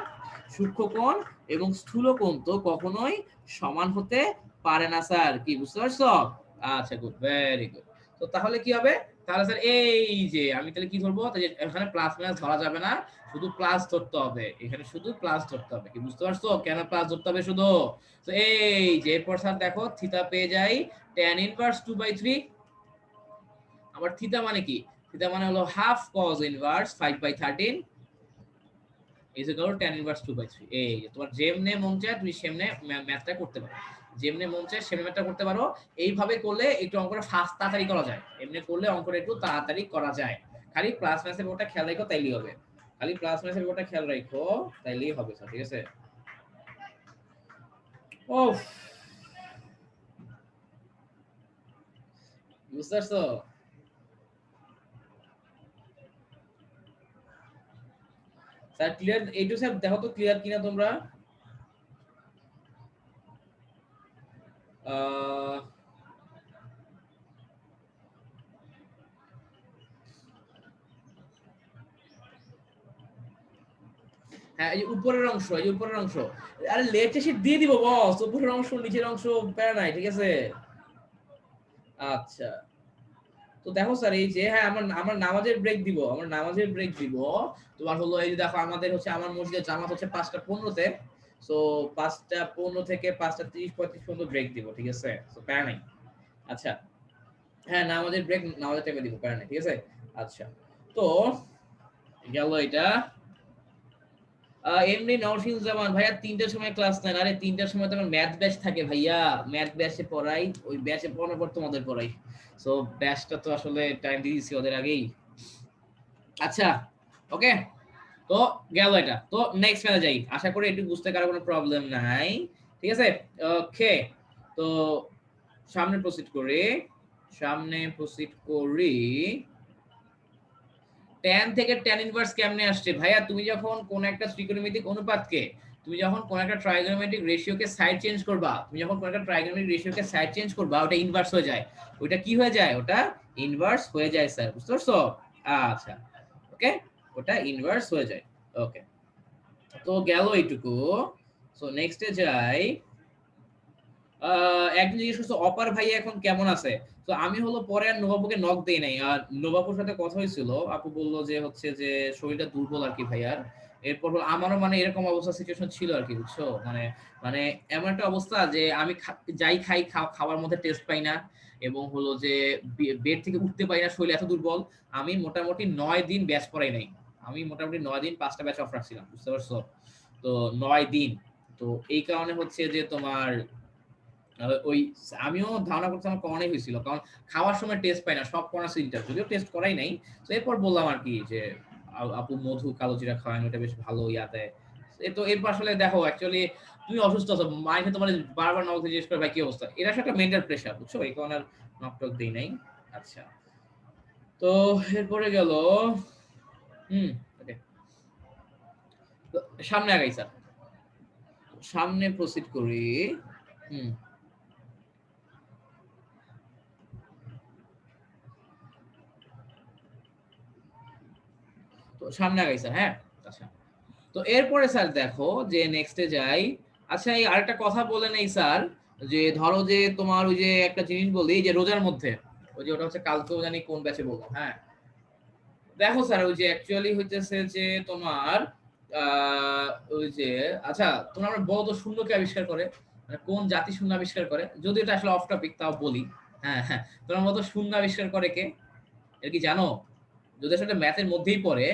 সূক্ষ্মকোণ এবং স্থূলকোণ তো কখনোই সমান হতে পারে না স্যার, কি বুঝতে পারছো? আচ্ছা গুড, ভেরি গুড। তো তাহলে কি হবে? তাহলে স্যার এই যে আমি তাহলে কি ধরবো? তাহলে এখানে প্লাস মাইনাস ধরা যাবে না, শুধু প্লাস ধরতে হবে, এখানে শুধু প্লাস ধরতে হবে, কি বুঝতে পারছো কেন প্লাস ধরতে হবে শুধু? তো এই যে এরপর স্যার দেখো থিটা পেয়ে যাই tan ইনভার্স 2/3। আবার থিটা মানে কি? থিটা মানে হলো half cos inverse 5/13 is equal two tan inverse 2/3। এই যে তোমার যেমনে মন চায় তুমি সেমনে ম্যাথটা করতে পারো, যেমনে মন চায় সেমনে ম্যাথটা করতে পারো। এইভাবে করলে একটু অঙ্কটা ফাস্ট তাড়াতাড়ি করা যায়, এমনি করলে অঙ্কটা একটু তাড়াতাড়ি করা যায়। খালি প্লাস মাইনাসের ব্যাপারটা খেয়াল রাখো তাইলেই হবে, খালি প্লাস মাইনাসের ব্যাপারটা খেয়াল রাখো তাইলেই হবে স্যার, ঠিক আছে? ওফ, বুঝতে পারছো? Sir clear? এইটু স্যার দেখো তো ক্লিয়ার কিনা তোমরা? আহ হ্যাঁ, এই যে উপরের অংশ, এই যে উপরের অংশ, আরে লেট শিট দিয়ে দিব বস, উপরের অংশ নিচের অংশ প্যারা নাই, ঠিক আছে? আচ্ছা, তো দেখো স্যার এই যে হ্যাঁ আমার আমার নামাজের ব্রেক দিব, আমার নামাজের ব্রেক দিব। তোমার হলো এই যে দেখো আমাদের হচ্ছে আমার মসজিদের জামাত হচ্ছে 5:15-তে। সো 5:15 থেকে 5:30-35 পর্যন্ত ব্রেক দিব, ঠিক আছে? সো প্যারা নাই। আচ্ছা, হ্যাঁ নামাজের ব্রেক নামাজের টাইমে দিব, প্যারা নাই, ঠিক আছে? আচ্ছা, তো গেল এটা। এমনি নওশিনজামান ভাইয়া 3টার সময় ক্লাস নেন। আরে 3টার সময় তো আমার ম্যাথ ব্যাচ থাকে ভাইয়া, ম্যাথ ব্যাচে পড়াই, ওই ব্যাচে পড়ানোর পর তোমাদের পড়াই। সো ব্যাচটা তো আসলে টাইম দিয়ে দিছি ওদের আগেই। আচ্ছা ওকে, তো গেল এটা। তো নেক্সট ম্যাচে যাই, আশা করি একটু বুঝতে কারো কোনো প্রবলেম নাই, ঠিক আছে। ওকে, তো সামনে প্রসিড করি, tan থেকে tan ইনভার্স কেমনে আসছে ভাইয়া? তুমি যখন কোন একটা ত্রিকোণমিতিক অনুপাতকে, তুমি যখন কোন একটা ট্রাইগোনোমেট্রিক রেশিওকে সাইড চেঞ্জ করবা, তুমি যখন কোন একটা ট্রাইগোনোমেট্রিক রেশিওকে সাইড চেঞ্জ করবা, ওটা ইনভার্স হয়ে যায়। ওটা কি হয়ে যায়? ওটা ইনভার্স হয়ে যায় স্যার, বুঝতে পারছো? আচ্ছা ওকে, ওটা ইনভার্স হয়ে যায়। ওকে, তো গেল এইটুকু। সো নেক্সটে যাই। একজন জিজ্ঞেস করছে অপার ভাই এখন কেমন আছে। তো আমি হলো পরে আর নোভাপুকে নক দেই নাই। আর নোভাপুর সাথে কথা হয়েছিল, আপু বলল যে হচ্ছে যে শরীরটা দুর্বল আর কি ভাইয়ার। এরপর হলো আমারও মানে এরকম অবস্থা সিচুয়েশন ছিল আর কি, বুঝছো? মানে মানে এমন একটা অবস্থা যে আমি যাই খাই খাওয়ার মধ্যে টেস্ট পাই না, এবং হলো যে বেড থেকে উঠতে পারি না, শরীর এত দুর্বল। আমি মোটামুটি 9 দিন ব্যাচ পড়াই নাই। আমি মোটামুটি 9 দিন 5টা ব্যাচ অফ রাখছিলাম, বুঝতে পারছো? তো 9 দিন। তো এই কারণে হচ্ছে যে তোমার ওই আমিও ধারণা করছি আমার করোনাই হয়েছিল, কারণ খাওয়ার সময় টেস্ট পাই না, সব করোনা সিনটা যদিও টেস্ট করাই নাই। তো এরপর বললাম আর কি যে আপু মধু কালো জিরা খাওয়ান, ওটা বেশ ভালো ইয়া দেয়। তো এরপর আসলে দেখো অ্যাকচুয়ালি তুমি অসুস্থ আছো, মাইকে তোমার বারবার নক জিজ্ঞেস করে ভাই কি অবস্থা, এটা আসলে একটা মেন্টাল প্রেশার, বুঝছো? এই কারণে আর নক টক দেই নাই। আচ্ছা, তো এরপরে গেল ওকে, সামনে আগাই স্যার, সামনে প্রসিড করি। হুম তো সামনে আগাই স্যার, হ্যাঁ। আচ্ছা, তো এরপরে স্যার দেখো যে নেক্সটে যাই। আচ্ছা, এই আরেকটা কথা বলে নেই স্যার, যে ধরো যে তোমার ওই যে একটা জিনিস বলি যে রোজার মধ্যে, ওই যে ওটা হচ্ছে কালকেও জানি কোন ব্যাচে বলবো, হ্যাঁ। দেখো স্যার ওই যে অ্যাকচুয়ালি হইতেছে যে তোমার ওই যে, আচ্ছা তোমরা আমরা বলো তো শূন্যকে আবিষ্কার করে, মানে কোন জাতি শূন্য আবিষ্কার করে? যদি এটা আসলে অফ টপিক তাও বলি। হ্যাঁ হ্যাঁ, তোমরা বলো তো শূন্য আবিষ্কার করে কে? এটা কি জানো? যদি আসলে ম্যাথের মধ্যেই পড়ে,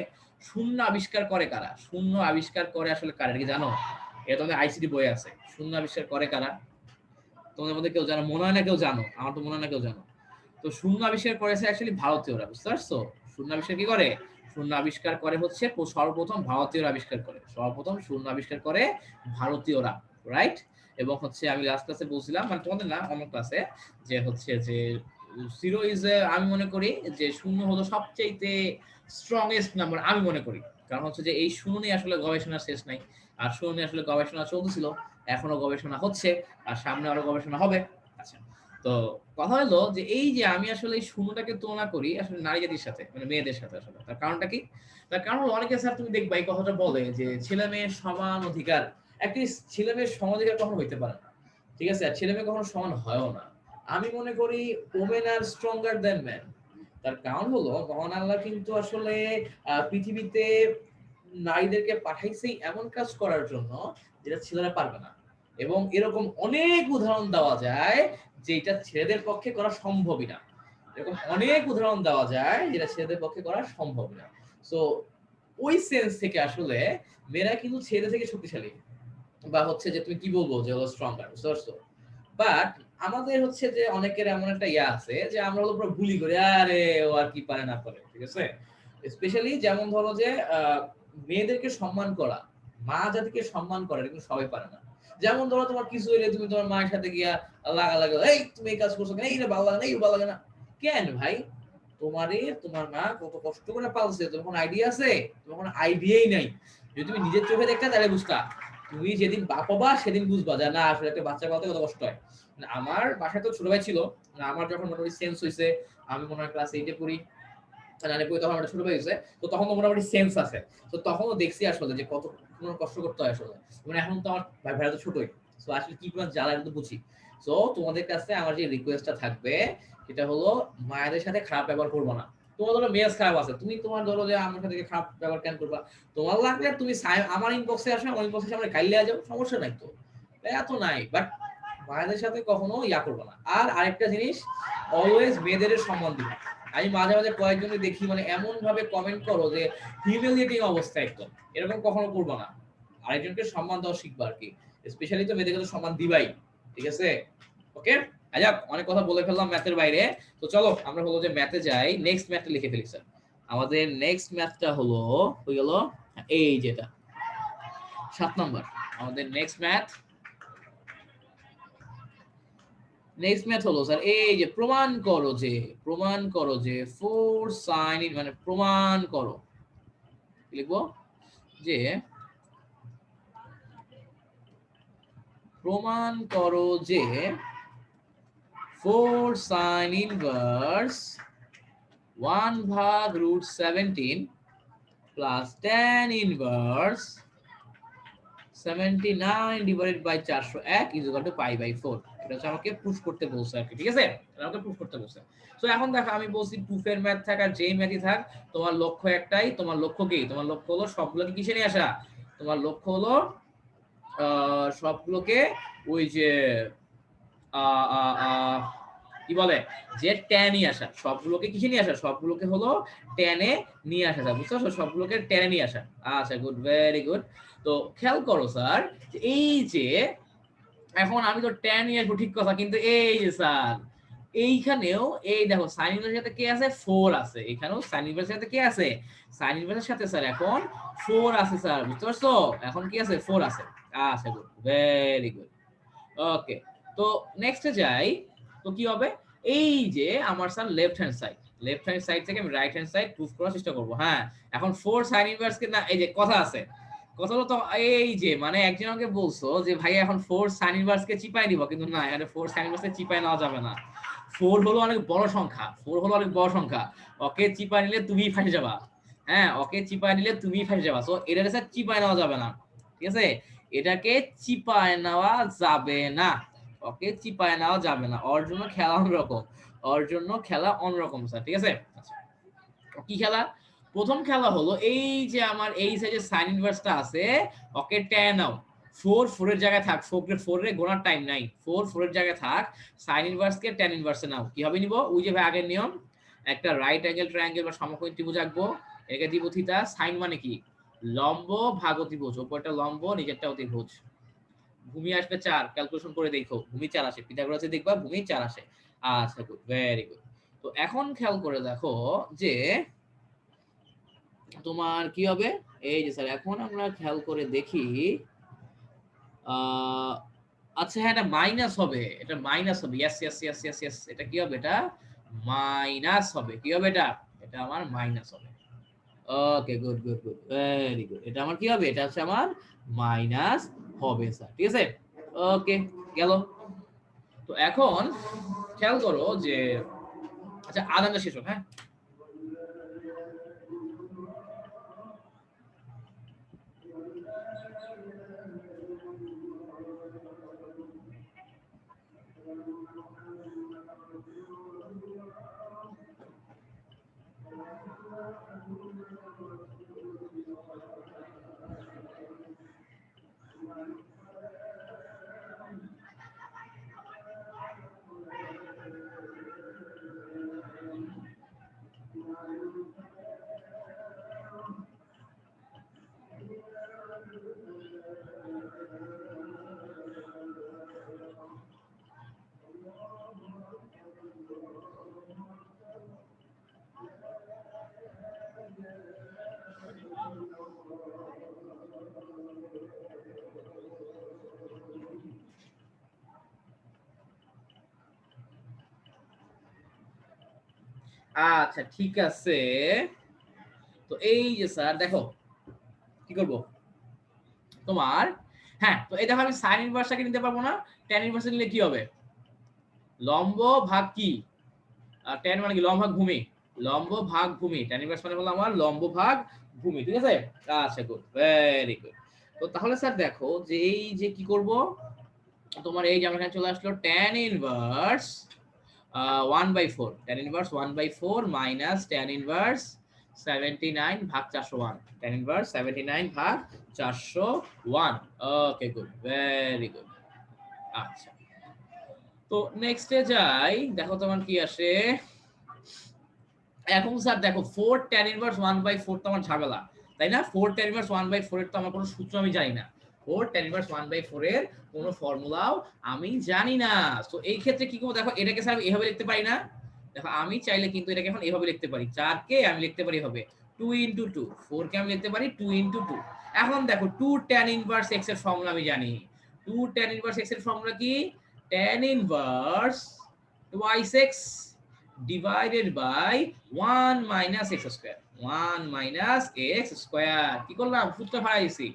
শূন্য আবিষ্কার করে কারা? শূন্য আবিষ্কার করে আসলে কারা, এটা কি জানো? এটা তোমাদের আইসিটি বই আছে। শূন্য আবিষ্কার করে কারা? তোমাদের মধ্যে কেউ জানো? মনে হয় না কেউ জানো, আমার তো মনে হয় না কেউ জানো। তো শূন্য আবিষ্কার করেছে অ্যাকচুয়ালি ভারতীয়রা, বুঝতে পারছো? শূন্য আবিষ্কার কি করে? শূন্য আবিষ্কার করে হচ্ছে সর্বপ্রথম ভারতীয়রা আবিষ্কার করে, সর্বপ্রথম শূন্য আবিষ্কার করে ভারতীয়রা, রাইট? এবং হচ্ছে আমি লাস্ট ক্লাসে বলছিলাম, মানে তোমাদের না অন্য ক্লাসে, যে হচ্ছে যে জিরো ইজ, আমি মনে করি যে শূন্য হলো সবচেয়ে স্ট্রংগেস্ট নাম্বার, আমি মনে করি। কারণ হচ্ছে যে এই শূন্য নিয়ে আসলে গবেষণা শেষ নাই, আর শূন্য নিয়ে আসলে গবেষণা চলতেছিল, এখনো গবেষণা হচ্ছে, আর সামনে আরো গবেষণা হবে। আচ্ছা, তো কথা হলো যে এই যে আমি আসলে এই শূন্যটাকে তুলনা করি আসলে নারী জাতির সাথে, মানে মেয়েদের সাথে। আসলে তার কারণটা কি? তার কারণ হলো অনেকে স্যার তুমি দেখবা এই কথাটা বলে যে ছেলে মেয়ের সমান অধিকার। একটি ছেলে মেয়ের সমান অধিকার কখনো হইতে পারে না, ঠিক আছে? আর ছেলে মেয়ে কখনো সমান হয়ও না। আমি মনে করি women are stronger than man. তার কারণ হলো মহান আল্লাহ কিন্তু আসলে পৃথিবীতে নারীদেরকে পাঠাইছেই এমন কাজ করার জন্য যেটা ছেলেরা পারবে না। এবং এরকম অনেক উদাহরণ দেওয়া যায় যেটা ছেলেদের পক্ষে করা সম্ভবই না। এরকম অনেক উদাহরণ দেওয়া যায় যেটা ছেলেদের পক্ষে করা সম্ভব না। সো ওই সেন্স থেকে আসলে মেয়েরা কিন্তু ছেলেদের থেকে শক্তিশালী, বা হচ্ছে যে তুমি কি বলবো যে হলো স্ট্রঙ্গার, বুঝতে পারছো? বাট আমাদের হচ্ছে যে অনেকের এমন একটা ইয়া আছে যে আমরা হলো পুরো বুলি করি, আরে ও আর কি পারে না পারে, ঠিক আছে? স্পেশালি যেমন ধরো যে মেয়েদেরকে সম্মান করা, মা জাতিকে সম্মান করা, এটা কিন্তু সবাই পারে না। যেমন ধরো তোমার কিছু হইলে তুমি তোমার মায়ের সাথে গিয়া লাগা, এই তুমি এই কাজ করছো কেন, এই রে ভালো লাগে না, এই ভালো লাগে না। কেন ভাই? তোমার মা কত কষ্ট করে পালছে, তোমার কোনো আইডিয়া আছে? তোমার কোনো আইডিয়াই নাই। যদি তুমি নিজের চোখে দেখতে তাহলে বুঝতা। তুমি যেদিন বাপ হবা সেদিন বুঝবা যে না আসলে একটা বাচ্চা পালতে কত কষ্ট হয়। মানে আমার বাসায় তো ছোট ভাই ছিল, মানে আমার যখন মোটামুটি সেন্স হইছে, আমি মনে হয় ক্লাস 8 এ পড়ি, নাইনে পড়ি, তখন আমার ছোট ভাই হইছে। তো তখন তো মোটামুটি সেন্স আছে। তো তখনও দেখছি আসলে যে কত কষ্ট করতে হয় আসলে। মানে এখন তো আমার ভাইরা তো ছোটই। সো আসলে কি পরিমাণ জ্বালা কিন্তু বুঝি। সো তোমাদের কাছে আমার যে রিকোয়েস্টটা থাকবে সেটা হলো মায়েদের সাথে খারাপ ব্যবহার করবো না। তোমার ধরো মেজাজ খারাপ আছে, তুমি তোমার ধরো যে আমার সাথে খারাপ ব্যবহার কেন করবা? তোমার লাগলে তুমি আমার ইনবক্সে আসো, আমার ইনবক্সে আমরা গাইলে যাও, সমস্যা নাই তো, এত নাই। বাট মায়েদের সাথে কখনো ইয়া করবো না। আর আরেকটা জিনিস, অলওয়েজ মেয়েদের সম্মান দিবে। আমি মাঝে মাঝে কয়েকজনকে দেখি মানে এমন ভাবে কমেন্ট করো যে হিউমিলিয়েটিং অবস্থা একদম, এরকম কখনো করবো না। আরেকজনকে সম্মান দেওয়া শিখবা আর কি, স্পেশালি তো মেয়েদেরকে তো সম্মান দিবাই, ঠিক আছে? ওকে, আচ্ছা অনেক কথা বলে ফেললাম ম্যাথের বাইরে। তো চলো আমরা হলো যে ম্যাথে যাই, নেক্সট ম্যাথটা লিখে ফেলি স্যার। আমাদের নেক্সট ম্যাথটা হলো হয়ে গেল এই যেটা 7 নাম্বার। আমাদের নেক্সট ম্যাথ হলো স্যার এই যে প্রমাণ করো যে 4 sin মানে প্রমাণ করো, লিখবো যে প্রমাণ করো যে 4 sin ইনভার্স 1 ভাগ √17 plus tan inverse 79 divided by 401 is equal to π/4। এটা হচ্ছে আমাকে প্রুফ করতে বলছে আর কি, ঠিক আছে? এটা আমাকে প্রুফ করতে বলছে। সো এখন দেখো আমি বলছি প্রুফের ম্যাথ থাক আর যেই ম্যাথই থাক, তোমার লক্ষ্য একটাই। তোমার লক্ষ্য কি? তোমার লক্ষ্য হলো সবগুলোকে কিসে নিয়ে আসা? তোমার লক্ষ্য হলো সবগুলোকে ওই যে কি বলে যে ট্যানে আসা, সবগুলোকে কিসে নিয়ে আসা? সবগুলোকে হলো ট্যানে নিয়ে আসা, বুঝতে পারছো? সবগুলোকে ট্যানে নিয়ে আসা। আচ্ছা গুড, ভেরি গুড। তো খেয়াল করো স্যার, এই যে এখন আমি তো ট্যান নিয়ে আসবো ঠিক কথা, কিন্তু এই যে স্যার এইখানেও এই দেখো সাইন ইনভার্সের সাথে কে আছে? 4 আছে। এখানেও সাইন ইনভার্সের সাথে কে আছে? সাইন ইনভার্সের সাথে স্যার এখন 4 আছে স্যার, বুঝতে পারছো? এখন কি আছে? 4 আছে। আচ্ছা গুড, ভেরি গুড। ওকে, তো নেক্সটে যাই। তো কি হবে? এই যে আমার স্যার লেফট হ্যান্ড সাইড থেকে আমি রাইট হ্যান্ড সাইড প্রুফ করার চেষ্টা করব। হ্যাঁ, এখন 4 সাইন ইনভার্স কে না, এই যে কথা আছে, কথা হলো তো এই যে মানে একজন আমাকে বলছো যে ভাই এখন 4 সাইন ইনভার্স কে চিপাই দিব, কিন্তু না, এখানে 4 সাইন ইনভার্স কে চিপাই নেওয়া যাবে না। 4 হলো অনেক বড় সংখ্যা, 4 হলো অনেক বড় সংখ্যা। ওকে চিপাই নিলে তুমি ফাঁসে যাবা। হ্যাঁ, ওকে চিপাই নিলে তুমি ফাঁসে যাবা। সো এটা স্যার চিপাই নেওয়া যাবে না, ঠিক আছে? এটাকে চিপায় নেওয়া যাবে না, ওকে চিপায় নেওয়া যাবে না। ওর জন্য খেলা অন্যরকম, স্যার, ঠিক আছে? আচ্ছা, কি খেলা? প্রথম খেলা হলো এই যে আমার এই সাইডে সাইন ইনভার্সটা আছে, ওকে ট্যান নাও। 4 এর জায়গায় থাক, 4 এর গোনার টাইম নাই। 4 এর জায়গায় থাক, সাইন ইনভার্স কে ট্যান ইনভার্সে নাও। কিভাবে নিব? ওই যে আগের নিয়ম, একটা রাইট অ্যাঙ্গেল ট্রায়াঙ্গেল বা সমকোণী ত্রিভুজ আঁকবো। একে দিব থিটা। সাইন মানে কি? লম্ব ভাগ অতিভুজ, উপরটা লম্ব নিচেরটা অতিভুজ। ভূমি আসবে 4, ক্যালকুলেশন করে দেখো ভূমি 4 আসে, পিথাগোরাসে দেখবা ভূমি 4 আসে। আচ্ছা গুড, ভেরি গুড। তো এখন খেয়াল করে দেখো যে তোমার কি হবে? এই যে স্যার এখন আমরা খেয়াল করে দেখি, আচ্ছা হ্যাঁ, এটা মাইনাস হবে, এটা মাইনাস হবে। Yes yes yes yes yes, এটা কি হবে? এটা মাইনাস হবে। কি হবে এটা? এটা আমার মাইনাস হবে। Okay good good good, very good. এটা আমার কি হবে? এটা হচ্ছে আমার মাইনাস হবে স্যার, ঠিক আছে? ওকে, গেল। তো এখন খেয়াল করো যে আচ্ছা আদানটা শেষ হোক, হ্যাঁ। আচ্ছা ঠিক আছে। তো এই যে স্যার দেখো কি করব তোমার, হ্যাঁ তো এই দেখো আমি সাইন ইনভার্সটাকে নিতে পারবো না। ট্যান ইনভার্স নিলে কি হবে? লম্ব ভাগ কি? ট্যান মানে কি? লম্ব ভাগ ভূমি, লম্ব ভাগ ভূমি। ট্যান ইনভার্স মানে হলো আমার লম্ব ভাগ ভূমি, ঠিক আছে? আচ্ছা গুড, ভেরি গুড। তো তাহলে স্যার দেখো যে এই যে কি করব, তোমার এই যে আমার এখানে চলে আসলো tan inverse 1/4, tan inverse 1/4 minus tan inverse 79 ভাগ 401, ট্যান ইনভার্স 79 ভাগ 401। ওকে গুড, ভেরি গুড। আচ্ছা, তো নেক্সটে যাই। দেখো তোমার কি আসে এখন স্যার। দেখো 4 ট্যান ইনভার্স 1/4 তো আমার ঝামেলা, তাই না? 4 ট্যান ইনভার্স 1/4 এর তো আমার কোনো সূত্র আমি জানি না। 4 ট্যান ইনভার্স 1/4 এর কোনো ফর্মুলাও আমি জানি না। তো এই ক্ষেত্রে কি করব? দেখো এটাকে স্যার আমি এভাবে লিখতে পারি না, দেখো আমি চাইলে কিন্তু এটাকে এখন এভাবে লিখতে পারি, 4 কে আমি লিখতে পারি হবে 2 ইনটু 2, 4 কে আমি লিখতে পারি 2 ইনটু 2। এখন দেখো 2 tan ইনভার্স x এর ফর্মুলা আমি জানি। 2 tan ইনভার্স x এর ফর্মুলা কি? tan inverse twice x divided by 1 minus x square, 1 minus x square। কি করলাম? সূত্র ফালাইছি।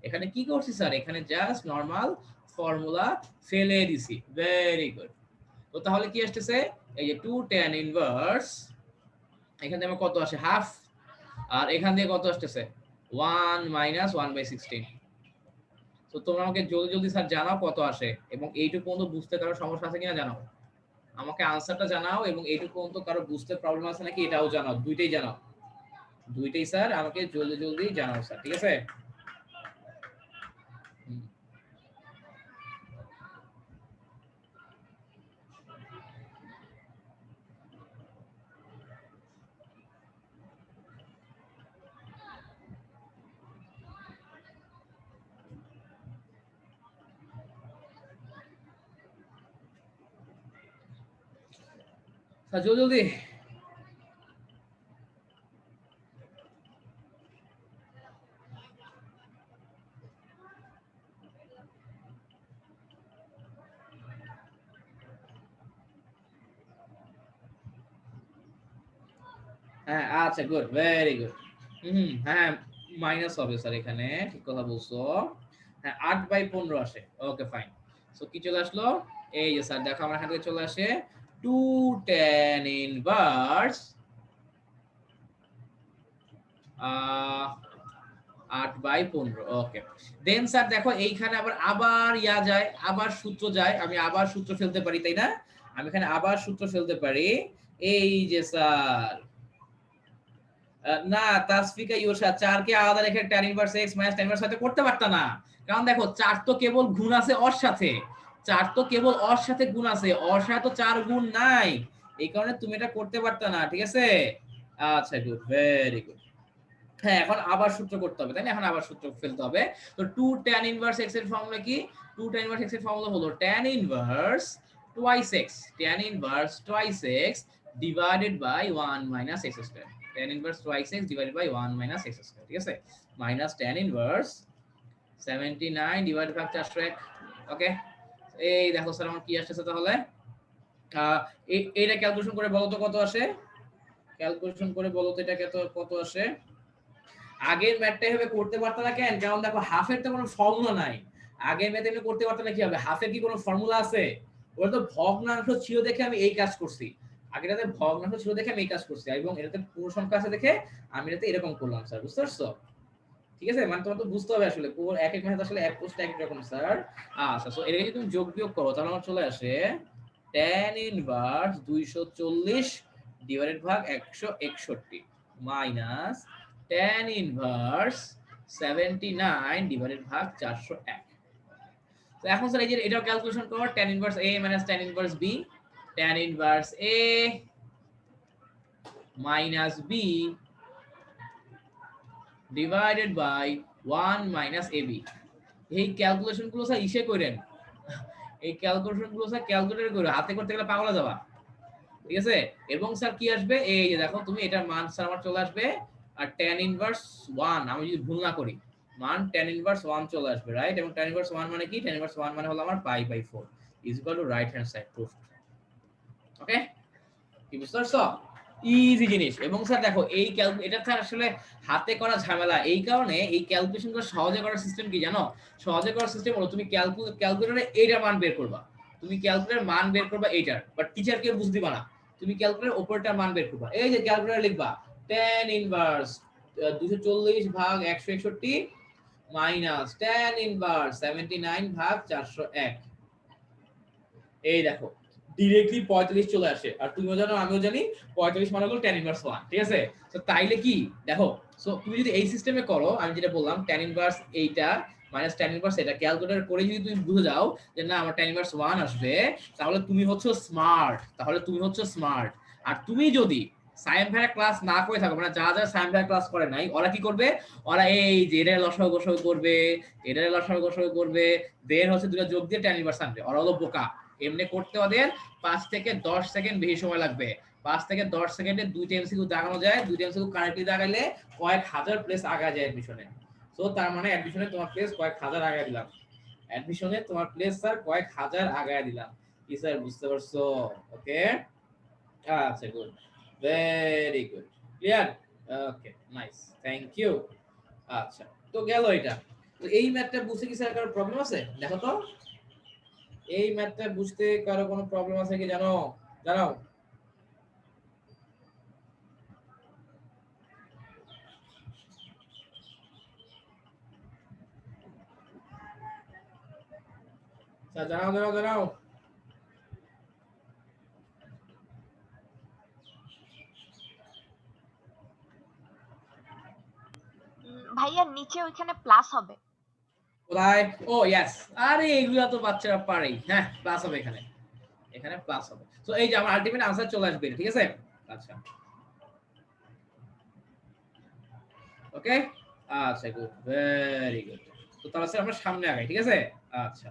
এখানে কি করছি স্যার? এখানে জাস্ট নরমাল ফর্মুলা ফেলে দিছি। Very good. তো তাহলে কি আসতেছে? এই যে 2 tan ইনভার্স, এখান থেকে আমার কত আসে? হাফ। আর এখান থেকে কত আসতেছে? 1 মাইনাস 1/16। তো তোমরা আমাকে জলদি জলদি স্যার জানাও কত আসে, এবং এইটুকু পর্যন্ত বুঝতে কারো সমস্যা আছে কিনা জানাও। আমাকে আনসারটা জানাও, এবং এইটুকু পর্যন্ত কারো বুঝতে প্রবলেম আছে নাকি এটাও জানাও। দুইটাই জানাও, দুইটাই স্যার আমাকে জলদি জলদি জানাও স্যার, ঠিক আছে? স্যার জলদি জলদি। হ্যাঁ আচ্ছা, গুড, ভেরি গুড। হ্যাঁ মাইনাস হবে স্যার এখানে, ঠিক কথা বলছো। হ্যাঁ 8/15 আসে। Okay fine. সো কি চলে আসলো? এই যে স্যার দেখো আমার এখান থেকে চলে আসে 2 tan ইনভার্স 8/15। ওকে দেন স্যার দেখো এইখানে আবার ইয়া যায়, আবার সূত্র যায়, আমি আবার সূত্র ফেলতে পারি, তাই না? আমি এখানে আবার সূত্র ফেলতে পারি। এই যে স্যার না তাসফিকা ইউসা 4 কে আলাদা রেখে tan inverse x minus tan inverse সাথে করতে পারতা না। কারণ দেখো 4 তো কেবল গুণ আছে ওর সাথে, 4 তো কেবল ওর সাথে গুণ আছে, ওর সাথে তো 4 গুণ নাই। এই কারণে তুমি এটা করতে পারতা না, ঠিক আছে? আচ্ছা গুড, ভেরি গুড। হ্যাঁ এখন আবার সূত্র করতে হবে, তাই না? এখন আবার সূত্র ফেলতে হবে। তো 2 tan ইনভার্স x এর ফর্মুলা কি? 2 tan ইনভার্স x এর ফর্মুলা হলো tan inverse twice x, tan inverse twice x divided by 1 minus x square, tan inverse twice x divided by 1 minus x square, ঠিক আছে? Minus tan inverse 79 divided by 401। ওকে এই দেখো sir আমার কি আসছে তাহলে, এইটা ক্যালকুলেশন করে বলো তো কত আসে? ক্যালকুলেশন করে বলো তো এটা কত আসে? আগের ম্যাথটা এভাবে করতে পারতো না কেন? কারণ দেখো হাফের তো কোনো ফর্মুলা নাই। আগের ম্যাথে এমনি করতে পারতো না, কি হবে? হাফের কি কোনো ফর্মুলা আছে? ওটা তো ভগ্নাংশ ছিল দেখে আমি এই কাজ করছি। আগেরটাতে ভগ্নাংশ ছিল দেখে আমি এই কাজ করছি, এবং এটাতে পূর্ণ সংখ্যা আছে দেখে আমি এটাতে এরকম করলাম স্যার, বুঝতে পারছো? ঠিক আছে, মানে তোমার তো বুঝতে হবে আসলে কোন এক এক ম্যাথ আসলে এক পোস্ট এক রকম স্যার। আচ্ছা সো এটাকে যদি তুমি যোগ বিয়োগ করো তাহলে আমার চলে আসে tan ইনভার্স 240 ডিভাইডেড ভাগ 161 মাইনাস tan ইনভার্স 79 ডিভাইডেড ভাগ 401। তো এখন স্যার এই যে এটাও ক্যালকুলেশন করো, tan inverse a minus tan inverse b, tan inverse a minus b divided by 1 minus ab। এই ক্যালকুলেশন গুলো স্যার ইসে করেন, এই ক্যালকুলেশন গুলো স্যার ক্যালকুলেটর করে হাতে করতে গেলে পাগলা যাবা, ঠিক আছে? এবং স্যার কি আসবে? এই যে দেখো তুমি এটার মান স্যার আমার চলে আসবে আর tan ইনভার্স 1, আমি যদি ভুল না করি মান tan ইনভার্স 1 চলে আসবে, রাইট? এবং tan ইনভার্স 1 মানে কি? tan ইনভার্স 1 মানে হলো আমার π/4 is equal to right hand side proof. Okay কি বুঝতে পারছো? ইজি জিনিস। এবং স্যার দেখো এই এটা স্যার আসলে হাতে করা ঝামেলা, এই কারণে এই ক্যালকুলেশনগুলো সহজে করার সিস্টেম কি জানো? সহজে করার সিস্টেম হলো তুমি ক্যালকুলেটরে এইটার মান বের করবা, তুমি ক্যালকুলেটরের মান বের করবা এইটার, বাট টিচারকে বুঝ দিবা না। তুমি ক্যালকুলেটরের উপরটার মান বের করবা, এই যে ক্যালকুলেটর লিখবা tan ইনভার্স 240 ভাগ 161 মাইনাস tan ইনভার্স 79 ভাগ 401। এই দেখো ডিরেক্টলি 45 চলে আসে, আর তুমিও জানো আমিও জানি 45 মানে হলো tan ইনভার্স 1, ঠিক আছে? তো তাইলে কি দেখো, সো তুমি যদি এই সিস্টেমে করো, আমি যেটা বললাম tan ইনভার্স এইটা মাইনাস tan ইনভার্স এটা ক্যালকুলেটর করে যদি তুমি বুঝে যাও যে না আমার tan ইনভার্স 1 আসবে, তাহলে তুমি হচ্ছে স্মার্ট, তাহলে তুমি হচ্ছে স্মার্ট। আর তুমি যদি সায়েম ভাইয়া ক্লাস না করে থাকো, মানে যারা যারা সায়েম ভাইয়া ক্লাস করে নাই, ওরা কি করবে? ওরা এই যে এটার লসাগু গসাগু করবে, এটার লসাগু গসাগু করবে, দেন হচ্ছে দুটো যোগ দিয়ে tan ইনভার্স আনবে। ওরা হলো বোকা। এমনি করতে ওদের 5 থেকে 10 সেকেন্ড বেশি সময় লাগবে। 5 থেকে 10 সেকেন্ডে 2টা এমসিকিউ দাগানো যায়। 2টা এমসিকিউ কারেক্টলি দাগাইলে কয়েক হাজার প্লেস আগায় যায় অ্যাডমিশনে। সো তার মানে অ্যাডমিশনে তোমার প্লেস কয়েক হাজার আগায় দিলাম। অ্যাডমিশনে তোমার প্লেস স্যার কয়েক হাজার আগায় দিলাম। কি স্যার বুঝতে পারছো? ওকে, আচ্ছা good, very good, clear. Okay, nice, thank you. আচ্ছা, তো গেল এটা। তো এই ম্যাথটা বুঝতে কি স্যার কারো প্রবলেম আছে? দেখো তো, এই ম্যাথটা বুঝতে কারো কোনো প্রবলেম আছে কি জানো? জানাও। স্যার জানাও জানাও জানাও। ভাইয়া নিচে ওইখানে প্লাস হবে। কোথায়? ও ইয়েস, আরে এগুলা তো বাচ্চারা পারেই। হ্যাঁ, প্লাস হবে এখানে, এখানে প্লাস হবে। সো এই যে আমার আলটিমেট আনসার চলে আসবে, ঠিক আছে? আচ্ছা, ওকে, আচ্ছা গুড, ভেরি গুড। তো তাহলে স্যার আমরা সামনে আগাই, ঠিক আছে? আচ্ছা,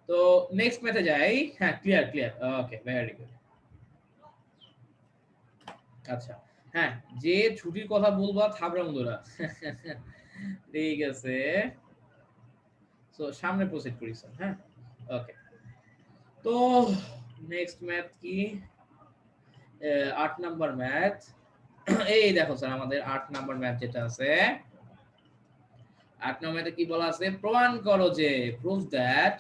তো নেক্সট ম্যাথে যাই। হ্যাঁ, ক্লিয়ার ক্লিয়ার, ওকে, ভেরি গুড। আচ্ছা, হ্যাঁ, যে ছুটির কথা বলবা থাবড়া বন্ধুরা। ঠিক আছে, সো সামনে প্রসিড করি স্যার। হ্যাঁ, ওকে। তো নেক্সট ম্যাথ কি? 8 নাম্বার ম্যাথ। এই দেখো স্যার আমাদের 8 নাম্বার ম্যাথ যেটা আছে, 8 নম্বরে কি বলা আছে? প্রমাণ করো যে proof that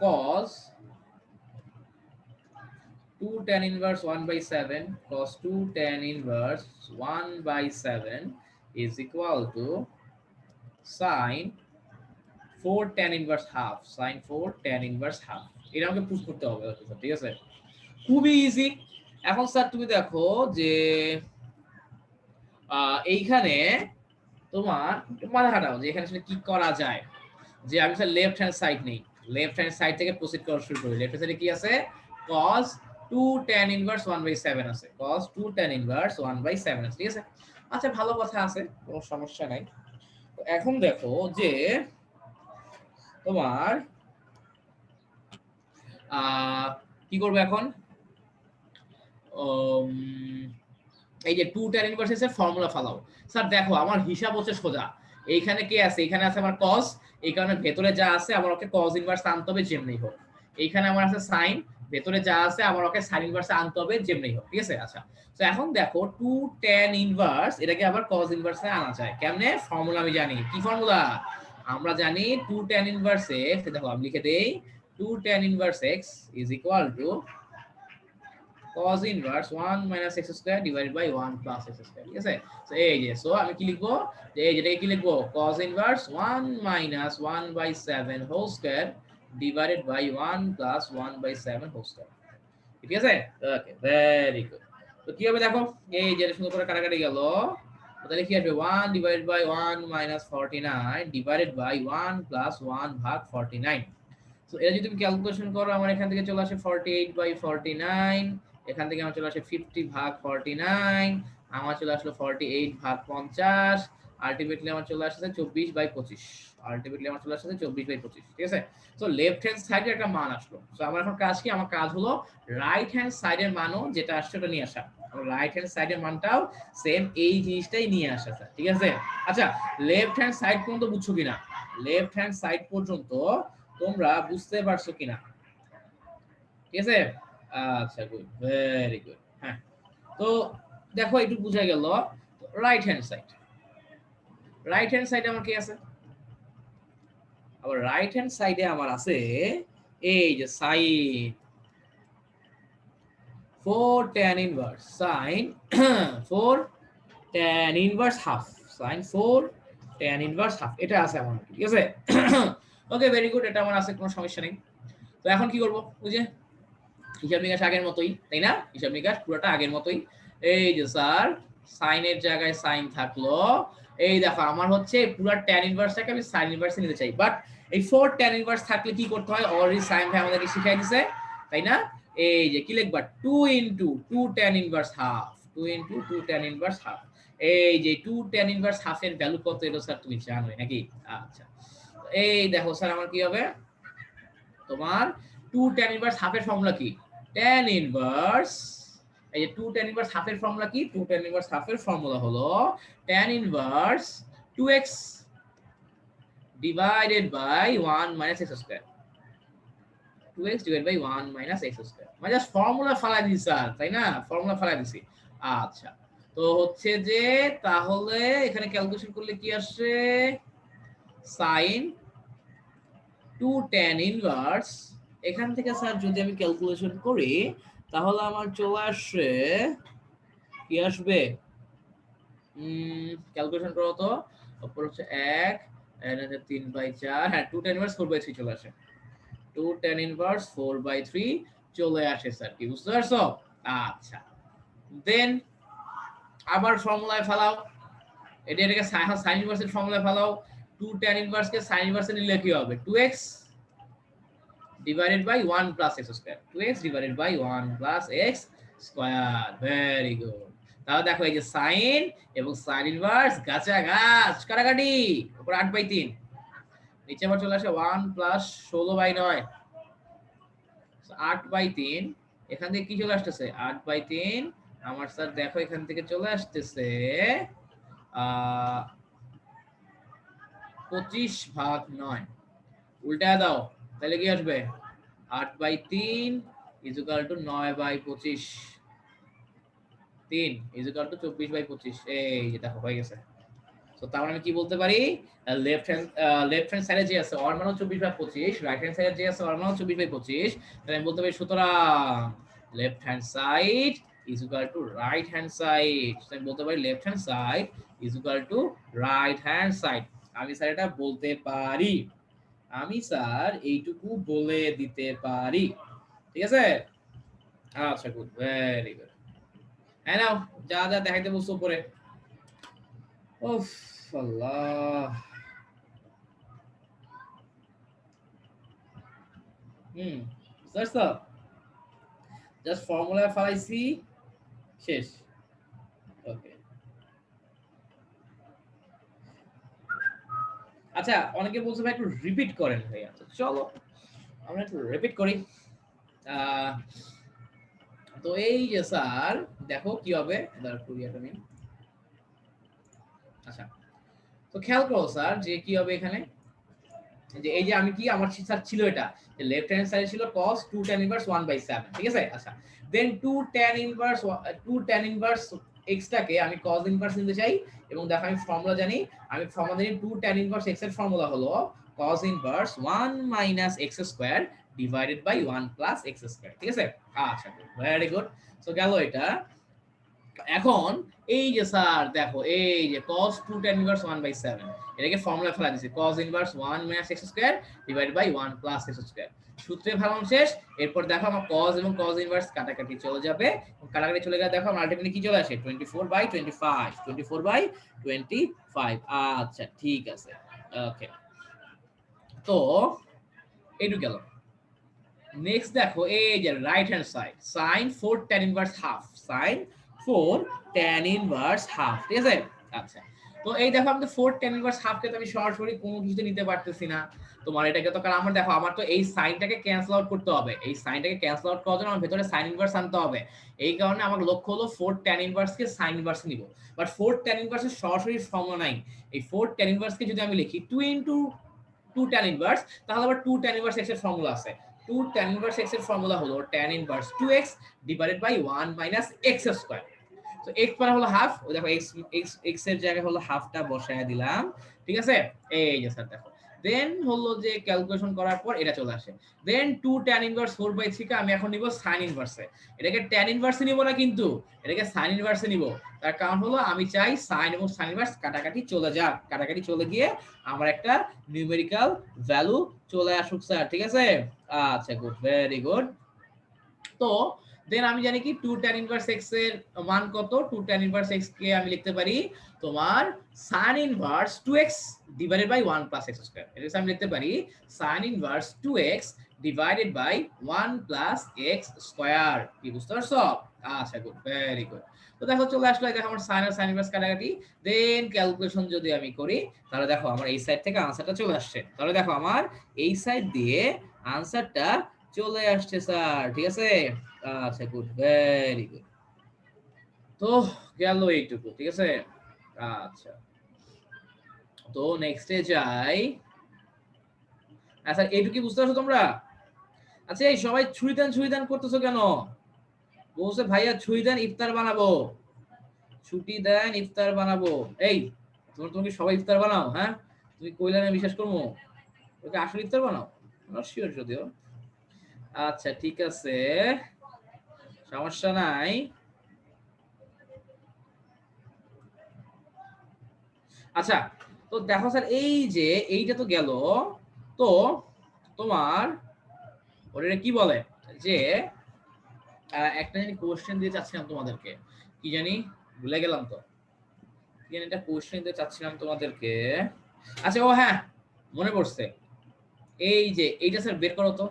cos 2 tan inverse 1/7 cos 2 tan inverse 1/7 is equal to sin 4 tan inverse half, sin 4 tan inverse half। এটা আমাকে প্রুফ করতে হবে, ঠিক আছে? খুবই ইজি। এখন স্যার তুমি দেখো যে এইখানে তোমার মাথা খাটাও যে এখানে আসলে কি করা যায়। যে আমি স্যার লেফট হ্যান্ড সাইড নেই, লেফট হ্যান্ড সাইড থেকে প্রসিড করা শুরু করি। লেফট সাইডে কি আছে? cos 2 tan inverse 1/7 আছে, cos 2 tan inverse 1/7 আছে, ঠিক আছে? আচ্ছা, ভালো কথা আছে, কোনো সমস্যা নাই। তো এখন দেখো যে তোমার কি করবে এখন? এই যে 2 tan inverse এর ফর্মুলা ফলাও। স্যার দেখো আমার হিসাব হচ্ছে সোজা। এইখানে কি আছে? এখানে আছে আমার cos, এই কারণে ভেতরে যা আছে আমার ওকে cos ইনভার্স আনতে হবে যেমনি হোক। এইখানে আমার আছে sin, ভেতরে যা আছে আমার ওকে sin ইনভার্স আনতে হবে যেমনি হোক, ঠিক আছে? আচ্ছা, তো এখন দেখো 2 tan ইনভার্স এটাকে আবার cos ইনভার্সে আনা যায় কেমনে? ফর্মুলা আমি জানি। কি ফর্মুলা? আমরা জানি 2 tan ইনভার্স x, দেখো আমি লিখে দেই, 2 tan inverse x is equal to cos inverse 1 minus x square divided by 1 plus x square, ঠিক আছে? সো এই যে, সো আমি কি লিখবো? যে এই যেটাকে কি লিখবো? cos inverse 1 minus 1/7 whole square divided by 1 plus 1/7 whole square, ঠিক আছে? ওকে, ভেরি গুড। তো কি হবে দেখো, এই যে সুন্দর করে কাটাকাটি গেল। তাহলে কি আসবে? 1 divided by 1 minus 49 divided by 1 plus 1 ভাগ 49। সো এটা যদি তুমি ক্যালকুলেশন করো, আমার এখান থেকে চলে আসে 48/49, এখান থেকে আমার চলে আসে 50 ভাগ 49, আমার চলে আসলো 48 ভাগ 50, আলটিমেটলি আমার চলে আসছে 24/25, আলটিমেটলি আমার চলে আসছে 24/25, ঠিক আছে? সো লেফট হ্যান্ড সাইডে একটা মান আসলো। সো আমার এখন কাজ কি? আমার কাজ হলো রাইট হ্যান্ড সাইডের মানও যেটা আসছে ওটা নিয়ে আসা। রাইট হ্যান্ড সাইডের মানটাও সেম এই জিনিসটাই নিয়ে আসা, স্যার, ঠিক আছে? আচ্ছা, লেফট হ্যান্ড সাইড পর্যন্ত বুঝছো কিনা? লেফট হ্যান্ড সাইড পর্যন্ত তোমরা বুঝতে পারছো কিনা? ঠিক আছে, আচ্ছা গুড, ভেরি গুড। হ্যাঁ, তো দেখো একটু বুঝা গেল। Right hand side, right hand সাইডে আমার কি আছে? আবার রাইট হ্যান্ড সাইডে আমার আছে এই যে sign 4 tan inverse sin 4 tan inverse half, sin 4 tan inverse half, এটা আছে আমার, ঠিক আছে? ওকে, ভেরি গুড, এটা আমার আছে, কোনো সমস্যা নেই। তো এখন কি করব? ওই যে হিসাব নিকাশ আগের মতোই, তাই না? হিসাব নিকাশ পুরোটা আগের মতোই। এই যে স্যার সাইনের জায়গায় সাইন থাকলো। এই দেখো আমার হচ্ছে পুরো tan ইনভার্সটাকে আমি sin ইনভার্সে নিতে চাই, বাট এই 4 tan ইনভার্স থাকলে কি করতে হয় অলরেডি সাইন ভাই আমাদেরকে শিখিয়ে দিয়েছে, তাই না? এই যে কি লিখবা? 2 into 2 tan inverse half, 2 into 2 tan inverse half. এই যে 2 tan ইনভার্স হাফ এর ভ্যালু কত এলো স্যার তুমি জানোই নাকি? আচ্ছা, এই দেখো স্যার আমার কি হবে তোমার 2 tan ইনভার্স হাফের ফর্মুলা কি tan ইনভার্স এই যে 2 tan ইনভার্স হাফের ফর্মুলা কি 2 tan ইনভার্স হাফের ফর্মুলা হলো tan inverse 2x divided by 1 minus x square 2x divided by 1 minus x square মানে জাস্ট ফর্মুলা ফালাই দিছি স্যার তাই না ফর্মুলা ফালাই দিছি আচ্ছা তো হচ্ছে যে তাহলে এখানে ক্যালকুলেশন করলে কি আসছে sin 2 tan ইনভার্স এখান থেকে স্যার যদি আমি ক্যালকুলেশন করি তাহলে আমার চলে আসছে কি আসবে ক্যালকুলেশন করো তো উপর হচ্ছে 1 এর 3/4 হ্যাঁ 2 tan ইনভার্স 4/3 চলে আসে 2 tan ইনভার্স 4/3 চলে আসে স্যার কি বুঝতে পারছো আচ্ছা দেন আবার ফর্মুলায় ফেলাও এটাকে sin ইনভার্সের ফর্মুলায় ফেলাও 2 tan ইনভার্স কে sin ইনভার্সে নিলে কি হবে 2x divided by 1 plus x square 2x divided by 1 plus x square very good তাহলে দেখো এই যে sin এবং sin ইনভার্স গাছ কাটাকাটি উপর 8/3 নিচে আবার চলে আসে 1 প্লাস 16/9 8/3 এখান থেকে কি চলে আসতেছে 8/3 আমার স্যার দেখো এখান থেকে চলে আসতেছে 25/9 উল্টায় দাও তাহলে কি আসবে 8/3 is equal to 9/25 3 is equal to 24/25 এই যে দেখো হয়ে গেছে সো তার মানে আমি কি বলতে পারি লেফট হ্যান্ড সাইডে যে আছে ওর মান 24/25 রাইট হ্যান্ড সাইডে যে আছে ওর মান 24/25 তাহলে আমি বলতে পারি সুতরাং left hand side is equal to right hand side আমি বলতে পারি left hand side is equal to right hand side আমি স্যার এটা বলতে পারি আমি স্যার এইটুকু বলে দিতে পারি ঠিক আছে আচ্ছা গুড ভেরি গুড হ্যাঁ নাও যা যা দেখাইতে বলছো উপরে উফ আল্লাহ জাস্ট ফর্মুলা ফালাইছি শেষ ওকে আচ্ছা অনেকে বলছে ভাই একটু রিপিট করেন ভাই আচ্ছা চলো আমরা একটু রিপিট করি তো এই যে স্যার দেখো কি হবে আচ্ছা তো খেয়াল করো স্যার যে কি হবে এখানে যে এই যে আমি কি আমার স্যার ছিল এটা যে লেফট হ্যান্ড সাইডে ছিল cos 2 tan ইনভার্স 1/7 ঠিক আছে আচ্ছা দেন 2 tan ইনভার্স x টাকে আমি cos ইনভার্স নিতে চাই এবং দেখো আমি ফর্মুলা জানি আমি ফর্মুলা জানি 2 tan ইনভার্স x এর ফর্মুলা হলো cos inverse 1 minus x square divided by 1 plus x square ঠিক আছে আচ্ছা ভেরি গুড সো গেল এটা এখন এই যে স্যার দেখো এই যে cos 2 tan ইনভার্স 1/7 এটাকে ফর্মুলা ফেলা দিয়েছি cos inverse 1 minus x square divided by 1 plus x square সূত্রে ফেলানো শেষ এরপর দেখো আমার cos এবং cos ইনভার্স কাটাকাটি চলে যাবে কাটাকাটি চলে গেলে দেখো আমার আলটিমেটলি কি চলে আসে 24/25 আচ্ছা ঠিক আছে ওকে তো এইটুকু গেল নেক্সট দেখো এই যে right hand side sin 4 tan inverse half sin 4 tan inverse half ঠিক আছে আচ্ছা তো এই দেখো আমি তো 4 tan ইনভার্স হাফ কে তো আমি সরাসরি কোনো কিছুতে নিতে পারতেছি না তোমার এটাকে তো কারণ আমার দেখো আমার তো এই সাইনটাকে ক্যান্সেল আউট করতে হবে এই সাইনটাকে ক্যান্সেল আউট করার জন্য আমার ভেতরে sin ইনভার্স আনতে হবে এই কারণে আমার লক্ষ্য হলো 4 tan ইনভার্স কে sin ইনভার্স নিব বাট 4 tan ইনভার্স এর সরাসরি ফর্মুলা নাই এই 4 tan ইনভার্স কে যদি আমি লিখি 2 tan ইনভার্স তাহলে আবার 2 tan ইনভার্স x এর ফর্মুলা আছে 2 tan ইনভার্স x এর ফর্মুলা হলো tan inverse 2x divided by 1 minus x square তো x মানে হলো হাফ ও দেখো x এর জায়গায় হলো হাফটা বসায় দিলাম ঠিক আছে এই যে স্যার দেখো দেন হলো যে ক্যালকুলেশন করার পর এটা চলে আসে দেন 2 tan ইনভার্স 4/3 কে আমি এখন নিব sin ইনভার্সে এটাকে tan ইনভার্সে নিব না কিন্তু এটাকে sin ইনভার্সে নিব তার কারণ হলো আমি চাই sin এবং sin ইনভার্স কাটাকাটি চলে যাক কাটাকাটি চলে গিয়ে আমার একটা নিউমেরিক্যাল ভ্যালু চলে আসুক স্যার ঠিক আছে আচ্ছা গুড ভেরি গুড তো দেন আমি জানি কি 2 tan ইনভার্স x এর মান কত 2 tan ইনভার্স x কে আমি লিখতে পারি তোমার sin inverse 2x divided by 1 plus x square এটা আমি লিখতে পারি sin inverse 2x divided by 1 plus x square কি বুঝতে পারছো আচ্ছা গুড ভেরি গুড তো দেখো চলে আসলো, দেখো আমার সাইন আর সাইন ইনভার্স কাটাকাটি, দেন ক্যালকুলেশন যদি আমি করি তাহলে দেখো আমার এই সাইড থেকে আনসারটা চলে আসছে। তাহলে দেখো আমার এই সাইড দিয়ে আনসারটা চলে আসছে স্যার, ঠিক আছে। আচ্ছা গুড, ভেরি গুড। তো গেল এইটুকু, ঠিক আছে। আচ্ছা তো নেক্সটে যাই। আচ্ছা এইটুকু বুঝতে পারছো তোমরা? আচ্ছা এই সবাই ছুরি দান করতেছো কেন? বলছে ভাইয়া ছুরি দেন ইফতার বানাবো, ছুটি দেন ইফতার বানাবো। এই তুমি সবাই ইফতার বানাও? হ্যাঁ তুমি কইলে আমি বিশ্বাস করবো? ওকে আসলে ইফতার বানাও? নট শিওর যদিও। আচ্ছা ঠিক আছে, সমস্যা নাই। আচ্ছা তো দেখো স্যার, এই যে এইটা তো গেল, তো তোমার ওটা কি বলে যে একটা জানি কোশ্চেন দিয়ে চাচ্ছিলাম তোমাদেরকে, কি জানি ভুলে গেলাম তো, কি জানি একটা কোশ্চেন দিতে চাচ্ছিলাম তোমাদেরকে। আচ্ছা ও হ্যাঁ মনে পড়ছে, এই যে এইটা স্যার বের করো তো।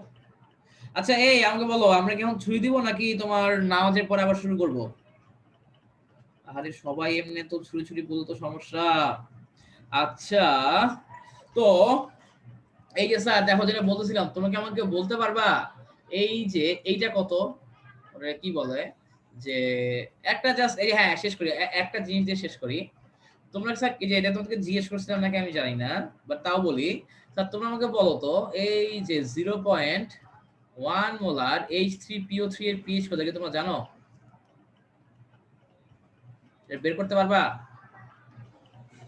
আচ্ছা এই আমাকে বলো, আমরা কি এখন ছুরি দিব নাকি তোমার নামাজের পরে আবার শুরু করব? আরে সবাই এমনি তো ছুরি ছুরি বলতো তো সমস্যা। আচ্ছা তো এই যে স্যার দেখো যেটা বলতেছিলাম, তোমরা কি আমাকে বলতে পারবা এই যে এইটা কত, ওটা কি বলে যে একটা জাস্ট এই হ্যাঁ শেষ করি, একটা জিনিস দিয়ে শেষ করি। তোমরা স্যার এই যে এটা তোমাকে জিজ্ঞেস করছিলাম নাকি আমি জানি না, বাট তাও বলি স্যার, তোমরা আমাকে বলো তো এই যে 0.1 মোলার H3PO3 এর পিএইচ কত কি তোমরা জানো? এটা বের করতে পারবা?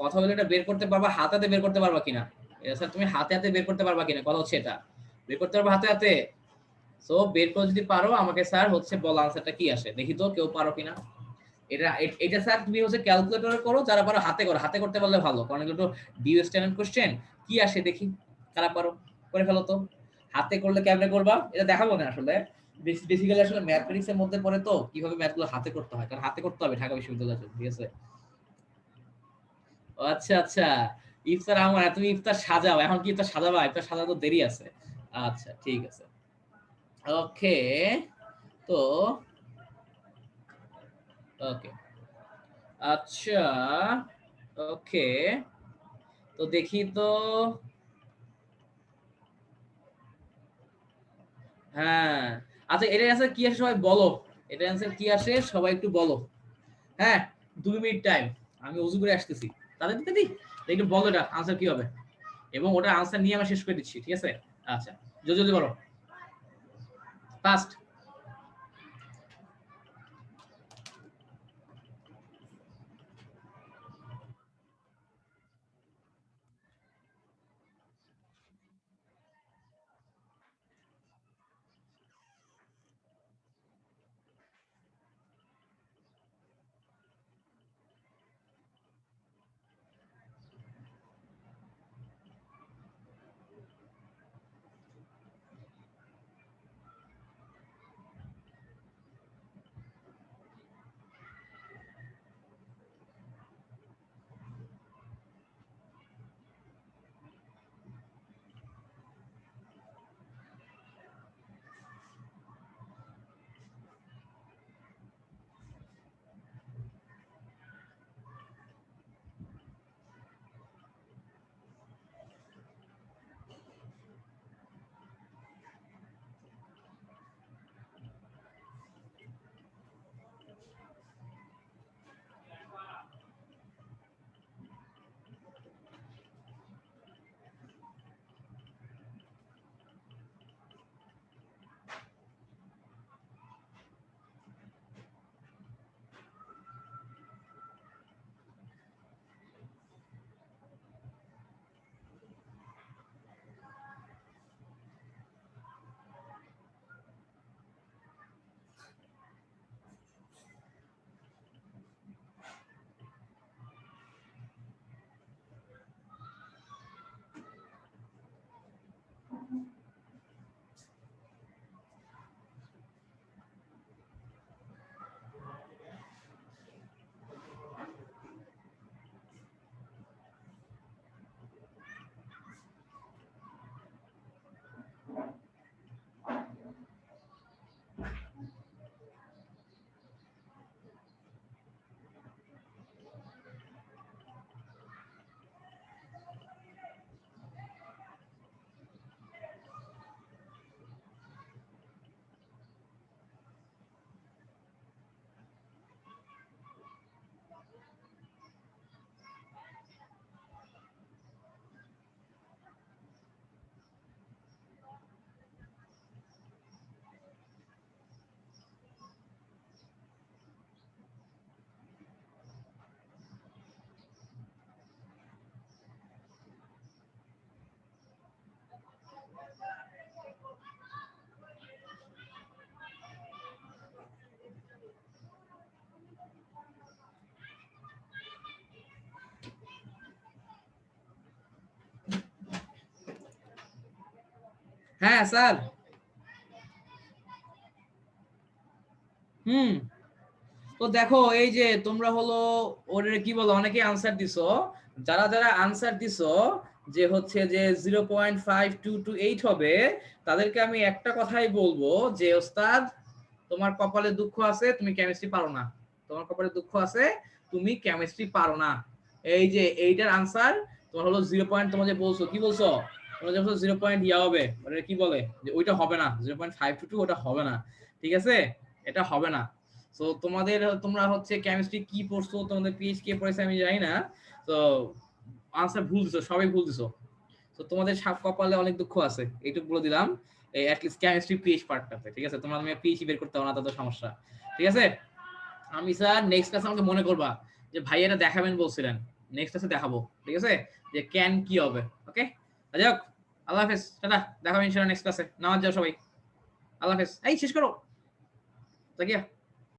কথা বলে এটা বের করতে পারবা, হাতে হাতে বের করতে পারবা কিনা? এটা স্যার তুমি হাতে হাতে বের করতে পারবা কিনা, কথা হচ্ছে এটা। বের করতে পারবা হাতে হাতে? সো বের করে যদি পারো আমাকে স্যার হচ্ছে বল আনসারটা কি আসে দেখি তো, কেউ পারো কিনা। এটা স্যার তুমি হচ্ছে ক্যালকুলেটরে করো, যারা পারো হাতে করো, হাতে করতে পারলে ভালো, কারণ এগুলো তো ডিউ স্ট্যান্ডার্ড কোশ্চেন। কি আসে দেখি, কারা পারো করে ফেলো তো। হাতে করলে কেমনে করবা এটা দেখাবো না আসলে, বেসিক্যালি আসলে ম্যাথমেটিক্স এর মধ্যে পড়ে তো কিভাবে ম্যাথগুলো হাতে করতে হয়, কারণ হাতে করতে হবে ঢাকা বিশ্ববিদ্যালয়ে, ঠিক আছে। ও আচ্ছা আচ্ছা, ইফতার আমার, তুমি ইফতার সাজাও, এখন কি ইফতার সাজাবা? ইফতার সাজাতে তো দেরি আছে। আচ্ছা ঠিক আছে, ওকে। তো ওকে আচ্ছা ওকে, তো দেখি তো। হ্যাঁ আচ্ছা এটার অ্যান্সার কি আসে সবাই বলো, এটার অ্যান্সার কি আসে সবাই একটু বলো। হ্যাঁ 2 মিনিট টাইম, আমি উজু করে আসতেছি, তাদের দিতে দিই, একটু বলো এটা আনসার কি হবে, এবং ওটা আনসার নিয়ে আমি শেষ করে দিচ্ছি, ঠিক আছে। আচ্ছা জলদি জলদি করো, ফাস্ট। হ্যাঁ স্যার। তো দেখো এই যে তোমরা হলো ওরে কি বলো, অনেকে আনসার দিছো, যারা যারা আনসার দিছো যে হচ্ছে যে 0.5228 হবে, তাদেরকে আমি একটা কথাই বলবো যে ওস্তাদ তোমার কপালে দুঃখ আছে, তুমি কেমিস্ট্রি পারো না। তোমার কপালে দুঃখ আছে, তুমি কেমিস্ট্রি পারো না। এই যে এইটার আনসার তোমার হলো 0 পয়েন্ট, তোমার যে বলছো কি বলছো, তোমরা যে বলছো 0 পয়েন্ট ইয়া হবে, মানে কি বলে যে ওইটা হবে না, 0.522 ওটা হবে না, ঠিক আছে, এটা হবে না। তো তোমাদের তোমরা হচ্ছে কেমিস্ট্রি কি পড়ছো, তোমাদের পিএইচ কে পড়েছে আমি জানি না, তো আনসার ভুল দিছো, সবাই ভুল দিছো। তো তোমাদের সাপ কপালে অনেক দুঃখ আছে, এইটুকু বলে দিলাম। এই অ্যাটলিস্ট কেমিস্ট্রি পিএইচ পার্টটাতে, ঠিক আছে, তোমরা তুমি পিএইচ বের করতে পারো না, তাদের সমস্যা, ঠিক আছে। আমি স্যার নেক্সট ক্লাসে আমাকে মনে করবা যে ভাই এটা দেখাবেন বলছিলেন, নেক্সট ক্লাসে দেখাবো, ঠিক আছে, যে ক্যান কি হবে। ওকে, যাই হোক, আল্লাহ হাফেজ, টাটা, দেখাবো ইনশাআল্লাহ নেক্সট ক্লাসে। নামাজ যাও সবাই, আল্লাহ হাফেজ। এই শেষ করো, তাকিয়া।